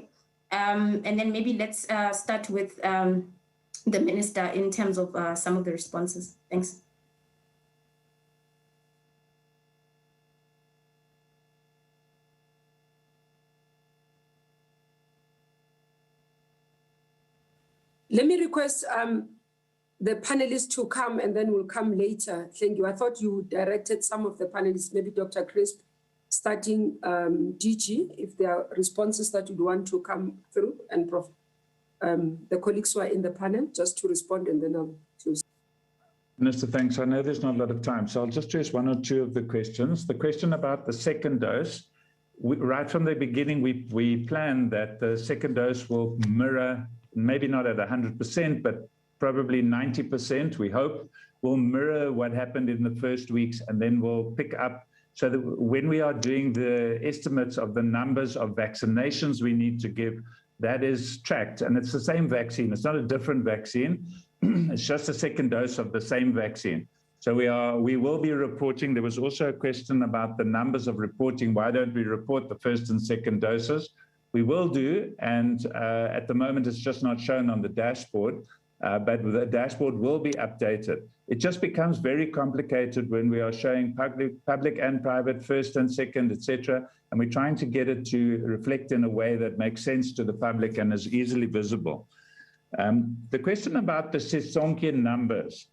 And then maybe let's start with the minister in terms of some of the responses. Thanks. Let me request the panelists to come and then we'll come later. Thank you. I thought you directed some of the panelists, maybe Dr. Crisp, starting DG, if there are responses that you'd want to come through, and the colleagues who are in the panel, just to respond, and then I'll close. Minister, thanks. I know there's not a lot of time, so I'll just address one or two of the questions. The question about the second dose, right from the beginning, we planned that the second dose will mirror, maybe not at 100%, but probably 90%, we hope, will mirror what happened in the first weeks, and then we'll pick up so that when we are doing the estimates of the numbers of vaccinations we need to give, that is tracked. And it's the same vaccine. It's not a different vaccine. It's just a second dose of the same vaccine. So we will be reporting. There was also a question about the numbers of reporting. Why don't we report the first and second doses? We will do, and at the moment it's just not shown on the dashboard, but the dashboard will be updated. It just becomes very complicated when we are showing public and private, first and second, etc. And we're trying to get it to reflect in a way that makes sense to the public and is easily visible. The question about the Sisonke numbers,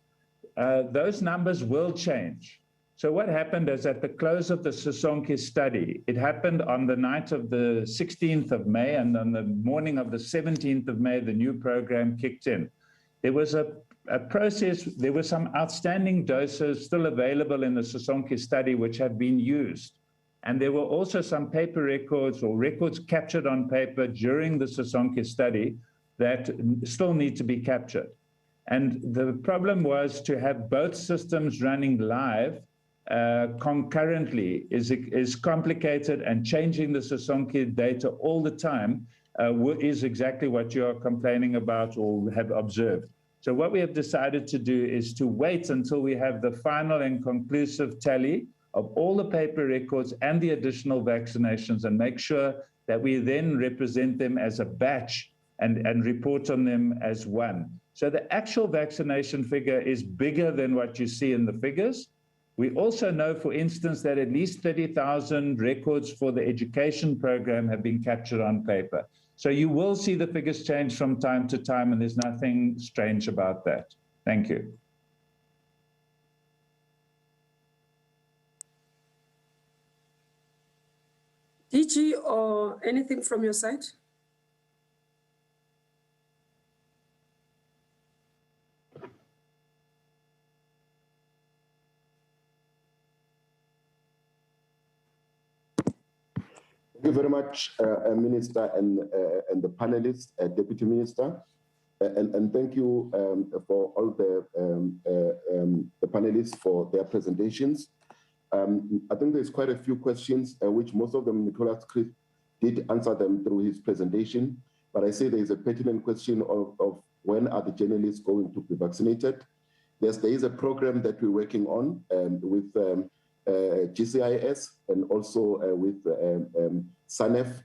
those numbers will change. So what happened is at the close of the Sisonke study, it happened on the night of the 16th of May, and on the morning of the 17th of May, the new program kicked in. There was a process, there were some outstanding doses still available in the Sisonke study which have been used. And there were also some paper records or records captured on paper during the Sisonke study that still need to be captured. And the problem was to have both systems running live concurrently is complicated, and changing the Sisonke data all the time is exactly what you are complaining about or have observed. So what we have decided to do is to wait until we have the final and conclusive tally of all the paper records and the additional vaccinations, and make sure that we then represent them as a batch and report on them as one. So the actual vaccination figure is bigger than what you see in the figures. We also know, for instance, that at least 30,000 records for the education program have been captured on paper. So you will see the figures change from time to time, and there's nothing strange about that. Thank you. DG, or anything from your side? Thank you very much, Minister and the panelists, Deputy Minister, and thank you for all the panelists for their presentations. I think there's quite a few questions, which most of them Nicholas Chris did answer them through his presentation, but I say there is a pertinent question of when are the journalists going to be vaccinated? Yes, there is a program that we're working on with GCIS and also with SANEF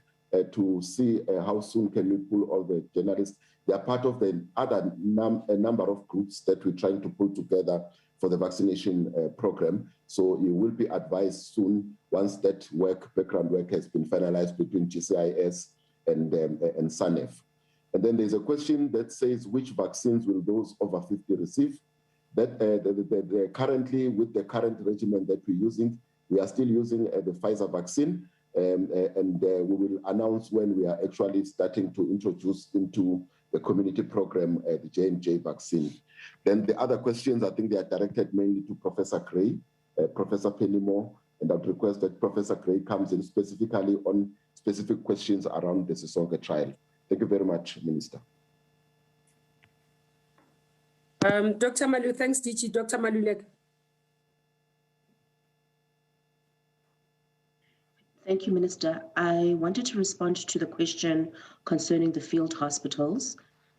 to see how soon can we pull all the journalists. They are part of the other number of groups that we're trying to pull together for the vaccination program. So you will be advised soon once that background work has been finalized between GCIS and SANEF. And then there's a question that says, which vaccines will those over 50 receive? That currently, with the current regimen that we're using, we are still using the Pfizer vaccine, and we will announce when we are actually starting to introduce into the community program the J&J vaccine. Then the other questions, I think they are directed mainly to Professor Gray, Professor Penimore, and I'd request that Professor Gray comes in specifically on specific questions around the Sisonke trial. Thank you very much, Minister. Dr. Malu, thanks, DG. Dr. Maluleke. Thank you, Minister. I wanted to respond to the question concerning the field hospitals.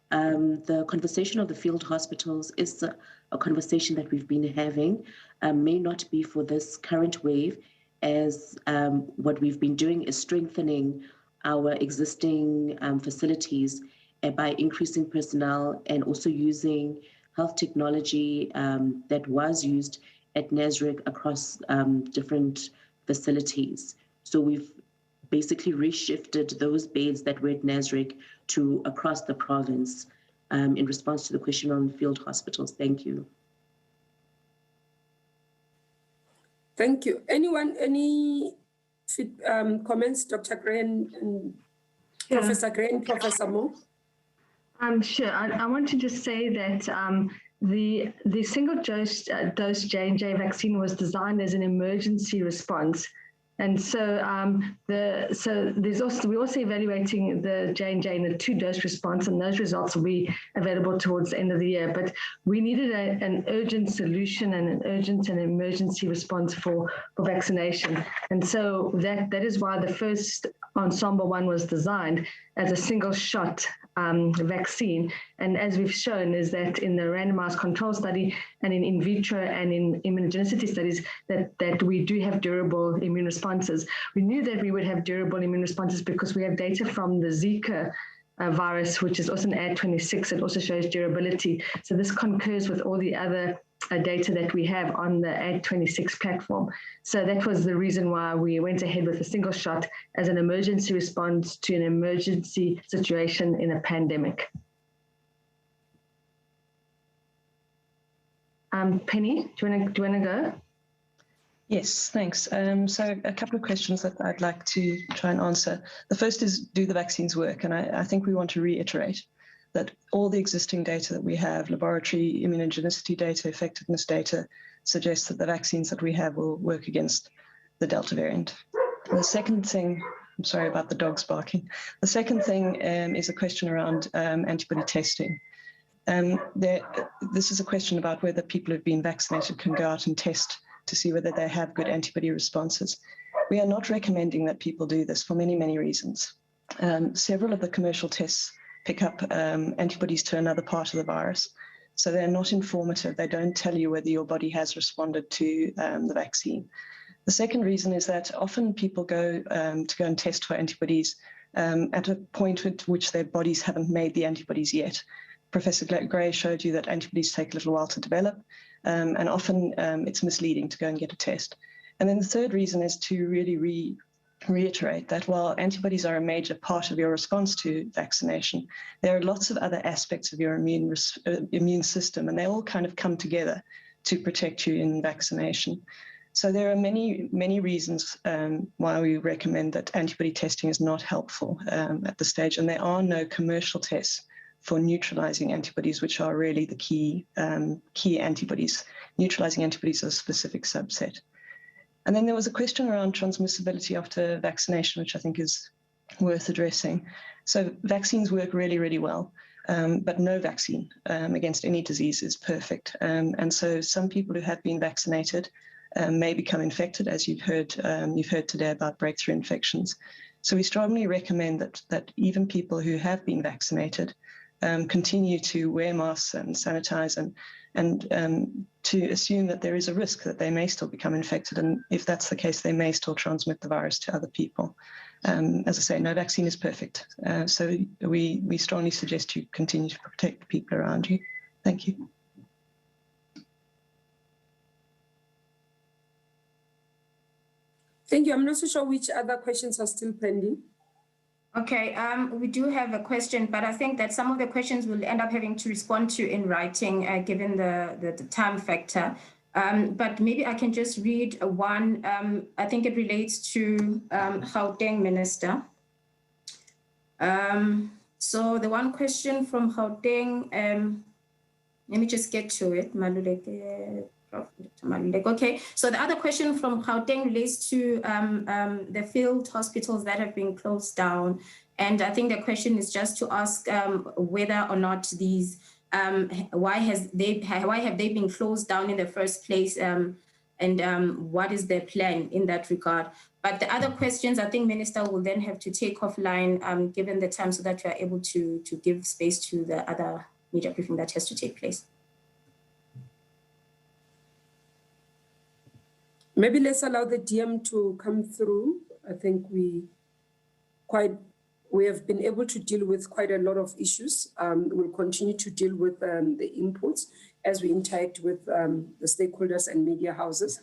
The conversation of the field hospitals is a conversation that we've been having, may not be for this current wave, as what we've been doing is strengthening our existing facilities by increasing personnel and also using health technology that was used at Nasrec across different facilities. So we've basically reshifted those beds that were at Nasrec to across the province in response to the question on field hospitals. Thank you. Thank you. Anyone, any comments, Dr. Gray and Professor Gray and Professor Moore? Sure. I want to just say that the single dose J&J vaccine was designed as an emergency response And so we're also evaluating the J&J in a 2-dose response, and those results will be available towards the end of the year. But we needed an urgent solution and an urgent and emergency response for vaccination. And so that is why the first Ensemble 1 was designed as a single shot vaccine. And as we've shown is that in the randomized control study and in vitro and in immunogenicity studies that we do have durable immune responses. We knew that we would have durable immune responses because we have data from the Zika virus, which is also an Ad26. It also shows durability. So this concurs with all the other data that we have on the Ad26 platform. So that was the reason why we went ahead with a single shot as an emergency response to an emergency situation in a pandemic. Penny, do you want to go? Yes, thanks. So a couple of questions that I'd like to try and answer. The first is, do the vaccines work? And I think we want to reiterate that all the existing data that we have, laboratory immunogenicity data, effectiveness data, suggests that the vaccines that we have will work against the Delta variant. The second thing, I'm sorry about the dogs barking. The second thing is a question around antibody testing. This is a question about whether people who've been vaccinated can go out and test to see whether they have good antibody responses. We are not recommending that people do this for many, many reasons. Several of the commercial tests pick up antibodies to another part of the virus. So they're not informative. They don't tell you whether your body has responded to the vaccine. The second reason is that often people go to go and test for antibodies at a point at which their bodies haven't made the antibodies yet. Professor Gray showed you that antibodies take a little while to develop, and often it's misleading to go and get a test. And then the third reason is to really reiterate that while antibodies are a major part of your response to vaccination, there are lots of other aspects of your immune system, and they all kind of come together to protect you in vaccination. So there are many, many reasons why we recommend that antibody testing is not helpful at this stage, and there are no commercial tests for neutralizing antibodies, which are really the key antibodies. Neutralizing antibodies are a specific subset. And then there was a question around transmissibility after vaccination, which I think is worth addressing. So vaccines work really, really well, but no vaccine against any disease is perfect. And so some people who have been vaccinated may become infected, as you've heard today about breakthrough infections. So we strongly recommend that even people who have been vaccinated continue to wear masks and sanitize and to assume that there is a risk that they may still become infected. And if that's the case, they may still transmit the virus to other people. As I say, no vaccine is perfect. So we strongly suggest you continue to protect the people around you. Thank you. Thank you. I'm not so sure which other questions are still pending. Okay, we do have a question, but I think that some of the questions we'll end up having to respond to in writing, given the time factor. But maybe I can just read one. I think it relates to Gauteng Minister. So the one question from Gauteng, let me just get to it. Okay, so the other question from Gauteng relates to the field hospitals that have been closed down. And I think the question is just to ask whether or not these, why have they been closed down in the first place, and what is their plan in that regard? But the other questions, I think Minister will then have to take offline given the time so that you are able to give space to the other media briefing that has to take place. Maybe let's allow the DM to come through. I think we have been able to deal with quite a lot of issues. We'll continue to deal with the inputs as we interact with the stakeholders and media houses.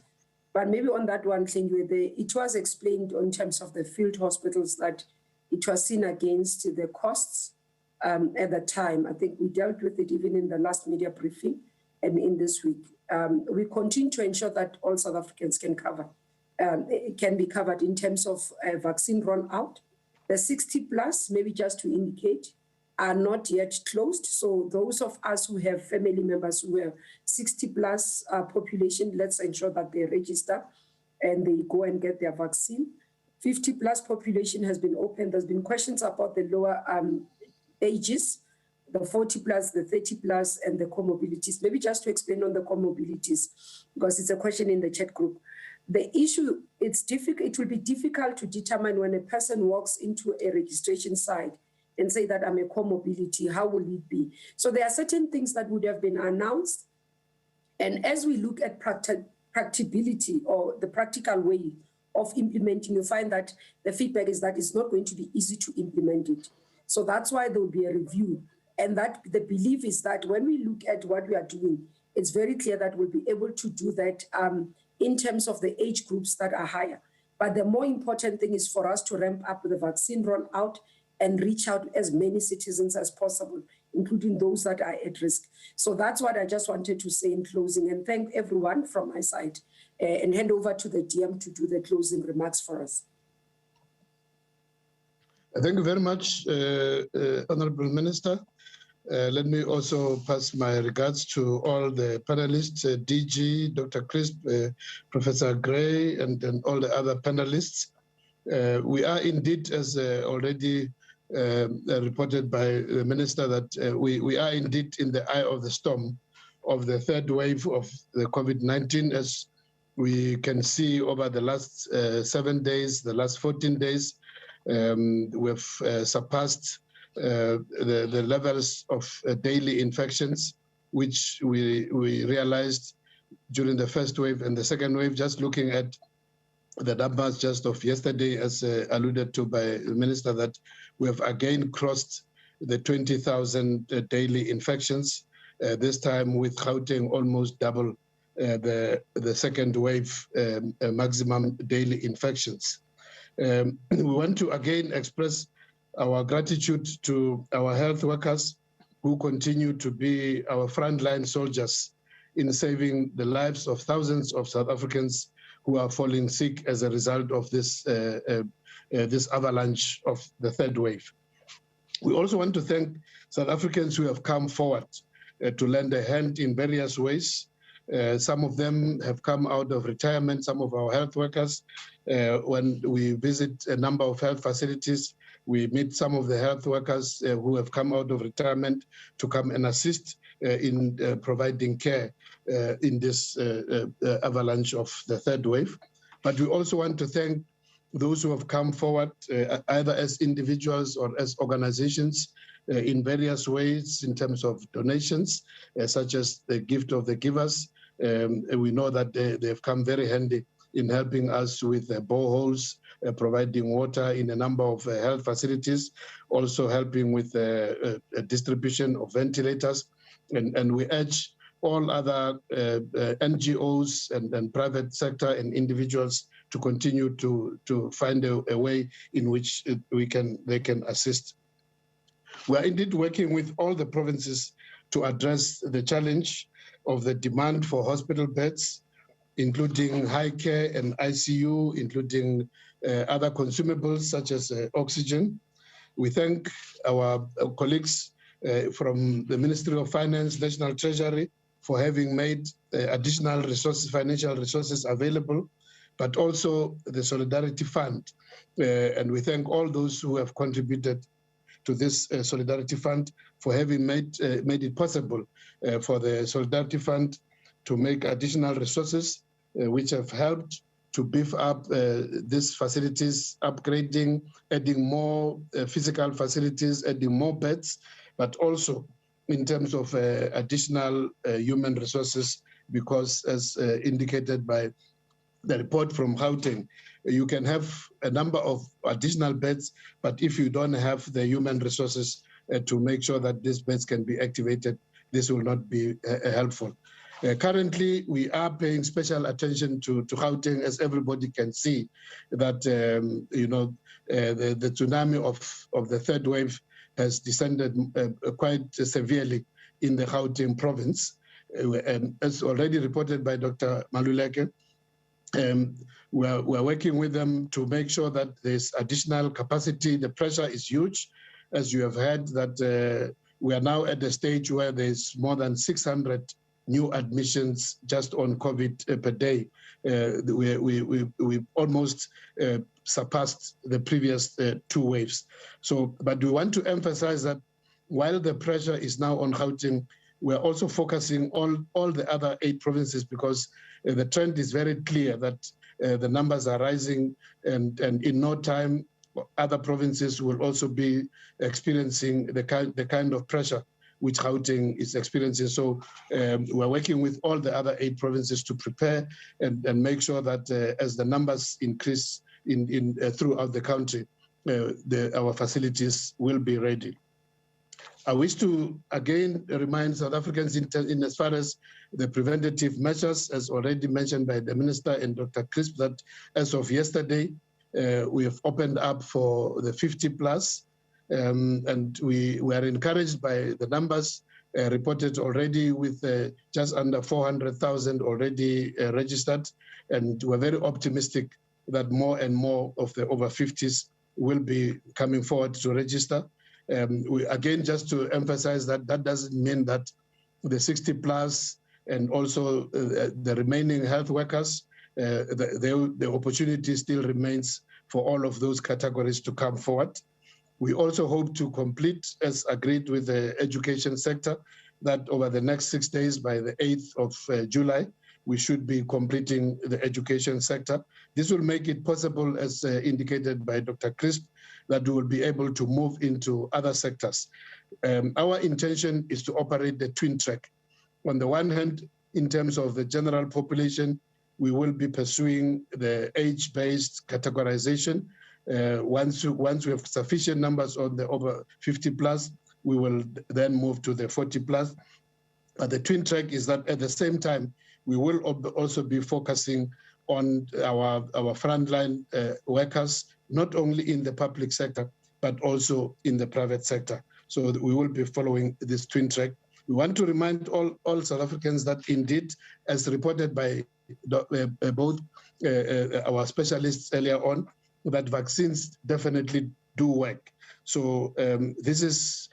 But maybe on that one thing, it was explained in terms of the field hospitals that it was seen against the costs at the time. I think we dealt with it even in the last media briefing and in this week. We continue to ensure that all South Africans can be covered in terms of vaccine rollout. The 60 plus, maybe just to indicate, are not yet closed. So those of us who have family members who have 60 plus population, let's ensure that they register and they go and get their vaccine. 50+ population has been open. There's been questions about the lower ages, the 40+, the 30+, and the comorbidities. Maybe just to explain on the comorbidities, because it's a question in the chat group. The issue, it will be difficult to determine when a person walks into a registration site and say that I'm a comorbidity, how will it be? So there are certain things that would have been announced. And as we look at practicability or the practical way of implementing, you find that the feedback is that it's not going to be easy to implement it. So that's why there will be a review. And that the belief is that when we look at what we are doing, it's very clear that we'll be able to do that in terms of the age groups that are higher. But the more important thing is for us to ramp up the vaccine rollout and reach out to as many citizens as possible, including those that are at risk. So that's what I just wanted to say in closing, and thank everyone from my side, and hand over to the DM to do the closing remarks for us. Thank you very much, Honorable Minister. Let me also pass my regards to all the panelists, DG, Dr. Crisp, Professor Gray, and all the other panelists. We are indeed, as already reported by the Minister, that we are indeed in the eye of the storm of the third wave of the COVID-19, as we can see over the last 7 days, the last 14 days. We've surpassed the levels of daily infections, which we realized during the first wave and the second wave. Just looking at the numbers just of yesterday, as alluded to by the Minister, that we have again crossed the 20,000 daily infections, this time with Gauteng almost double the second wave maximum daily infections. We want to again express our gratitude to our health workers who continue to be our frontline soldiers in saving the lives of thousands of South Africans who are falling sick as a result of this, this avalanche of the third wave. We also want to thank South Africans who have come forward to lend a hand in various ways. Some of them have come out of retirement, some of our health workers. When we visit a number of health facilities, we meet some of the health workers who have come out of retirement to come and assist in providing care in this avalanche of the third wave. But we also want to thank those who have come forward, either as individuals or as organizations, in various ways in terms of donations, such as the gift of the givers. We know that they have come very handy in helping us with boreholes, providing water in a number of health facilities, also helping with the distribution of ventilators. And we urge all other NGOs and private sector and individuals to continue to find a way in which they can assist. We are indeed working with all the provinces to address the challenge of the demand for hospital beds, including high care and ICU, including other consumables such as oxygen. We thank our colleagues from the Ministry of Finance, National Treasury, for having made additional resources, financial resources available, but also the Solidarity Fund. And we thank all those who have contributed to this Solidarity Fund for having made it possible for the Solidarity Fund to make additional resources which have helped to beef up these facilities, upgrading, adding more physical facilities, adding more beds, but also in terms of additional human resources, because as indicated by the report from Gauteng, you can have a number of additional beds, but if you don't have the human resources to make sure that these beds can be activated, this will not be helpful. Currently, we are paying special attention to Gauteng, as everybody can see that the tsunami of the third wave has descended quite severely in the Gauteng province. And as already reported by Dr. Maluleke, we're working with them to make sure that there's additional capacity. The pressure is huge, as you have heard, that we are now at the stage where there's more than 600 new admissions just on COVID per day. We almost surpassed the previous 2 waves. So, but we want to emphasize that while the pressure is now on Gauteng, we're also focusing on all the other 8 provinces, because the trend is very clear that the numbers are rising, and in no time, other provinces will also be experiencing the kind of pressure which Gauteng is experiencing. So we're working with all the other 8 provinces to prepare and make sure that as the numbers increase throughout the country, our facilities will be ready. I wish to again remind South Africans in as far as the preventative measures, as already mentioned by the Minister and Dr. Crisp, that as of yesterday, we have opened up for the 50 plus, and we are encouraged by the numbers reported already, with just under 400,000 already registered, and we're very optimistic that more and more of the over 50s will be coming forward to register. Again, just to emphasize that doesn't mean that the 60 plus and also the remaining health workers, the opportunity still remains for all of those categories to come forward. We also hope to complete, as agreed with the education sector, that over the next 6 days, by the 8th of July, we should be completing the education sector. This will make it possible, as indicated by Dr. Crisp, that we will be able to move into other sectors. Our intention is to operate the twin track. On the one hand, in terms of the general population, we will be pursuing the age-based categorization. Once we have sufficient numbers on the over 50 plus, we will then move to the 40 plus. But the twin track is that at the same time, we will also be focusing on our frontline workers, not only in the public sector, but also in the private sector. So we will be following this twin track. We want to remind all South Africans that indeed, as reported by both our specialists earlier on, that vaccines definitely do work. So this is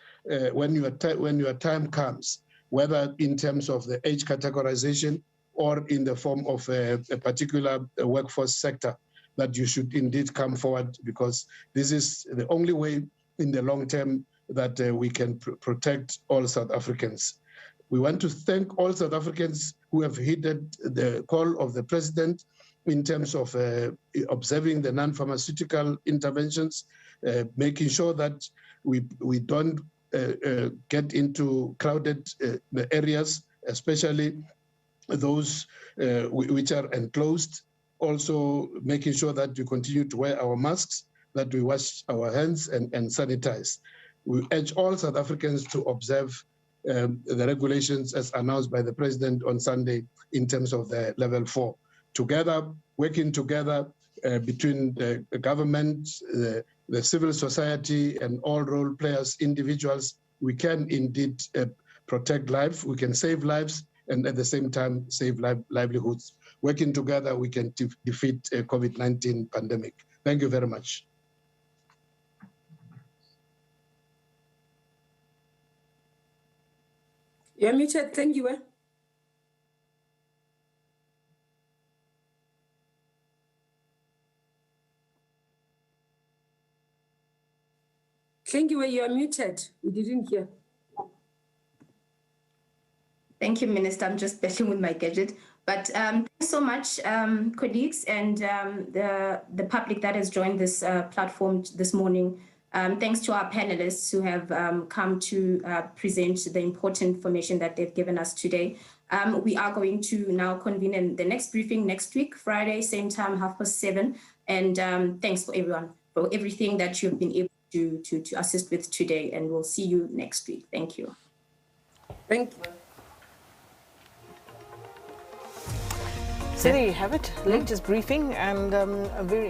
when your time comes, whether in terms of the age categorization or in the form of a particular workforce sector, that you should indeed come forward, because this is the only way in the long term that we can protect all South Africans. We want to thank all South Africans who have heeded the call of the President in terms of observing the non-pharmaceutical interventions, making sure that we don't get into crowded areas, especially those which are enclosed. Also making sure that we continue to wear our masks, that we wash our hands and sanitize. We urge all South Africans to observe the regulations as announced by the President on Sunday in terms of the level 4. Together, working together between the government, the civil society, and all role players, individuals, we can indeed protect life, we can save lives, and at the same time save livelihoods. Working together, we can defeat a COVID-19 pandemic. Thank you very much. You're muted. Thank you. Thank you. You are muted. We didn't hear. Thank you, Minister. I'm just battling with my gadget. But thanks so much, colleagues, and the public that has joined this platform this morning. Thanks to our panelists who have come to present the important information that they've given us today. We are going to now convene in the next briefing next week, Friday, same time, 7:30. And thanks for everyone, for everything that you've been able to assist with today. And we'll see you next week. Thank you. Thank you. So there you have it, latest briefing, and a very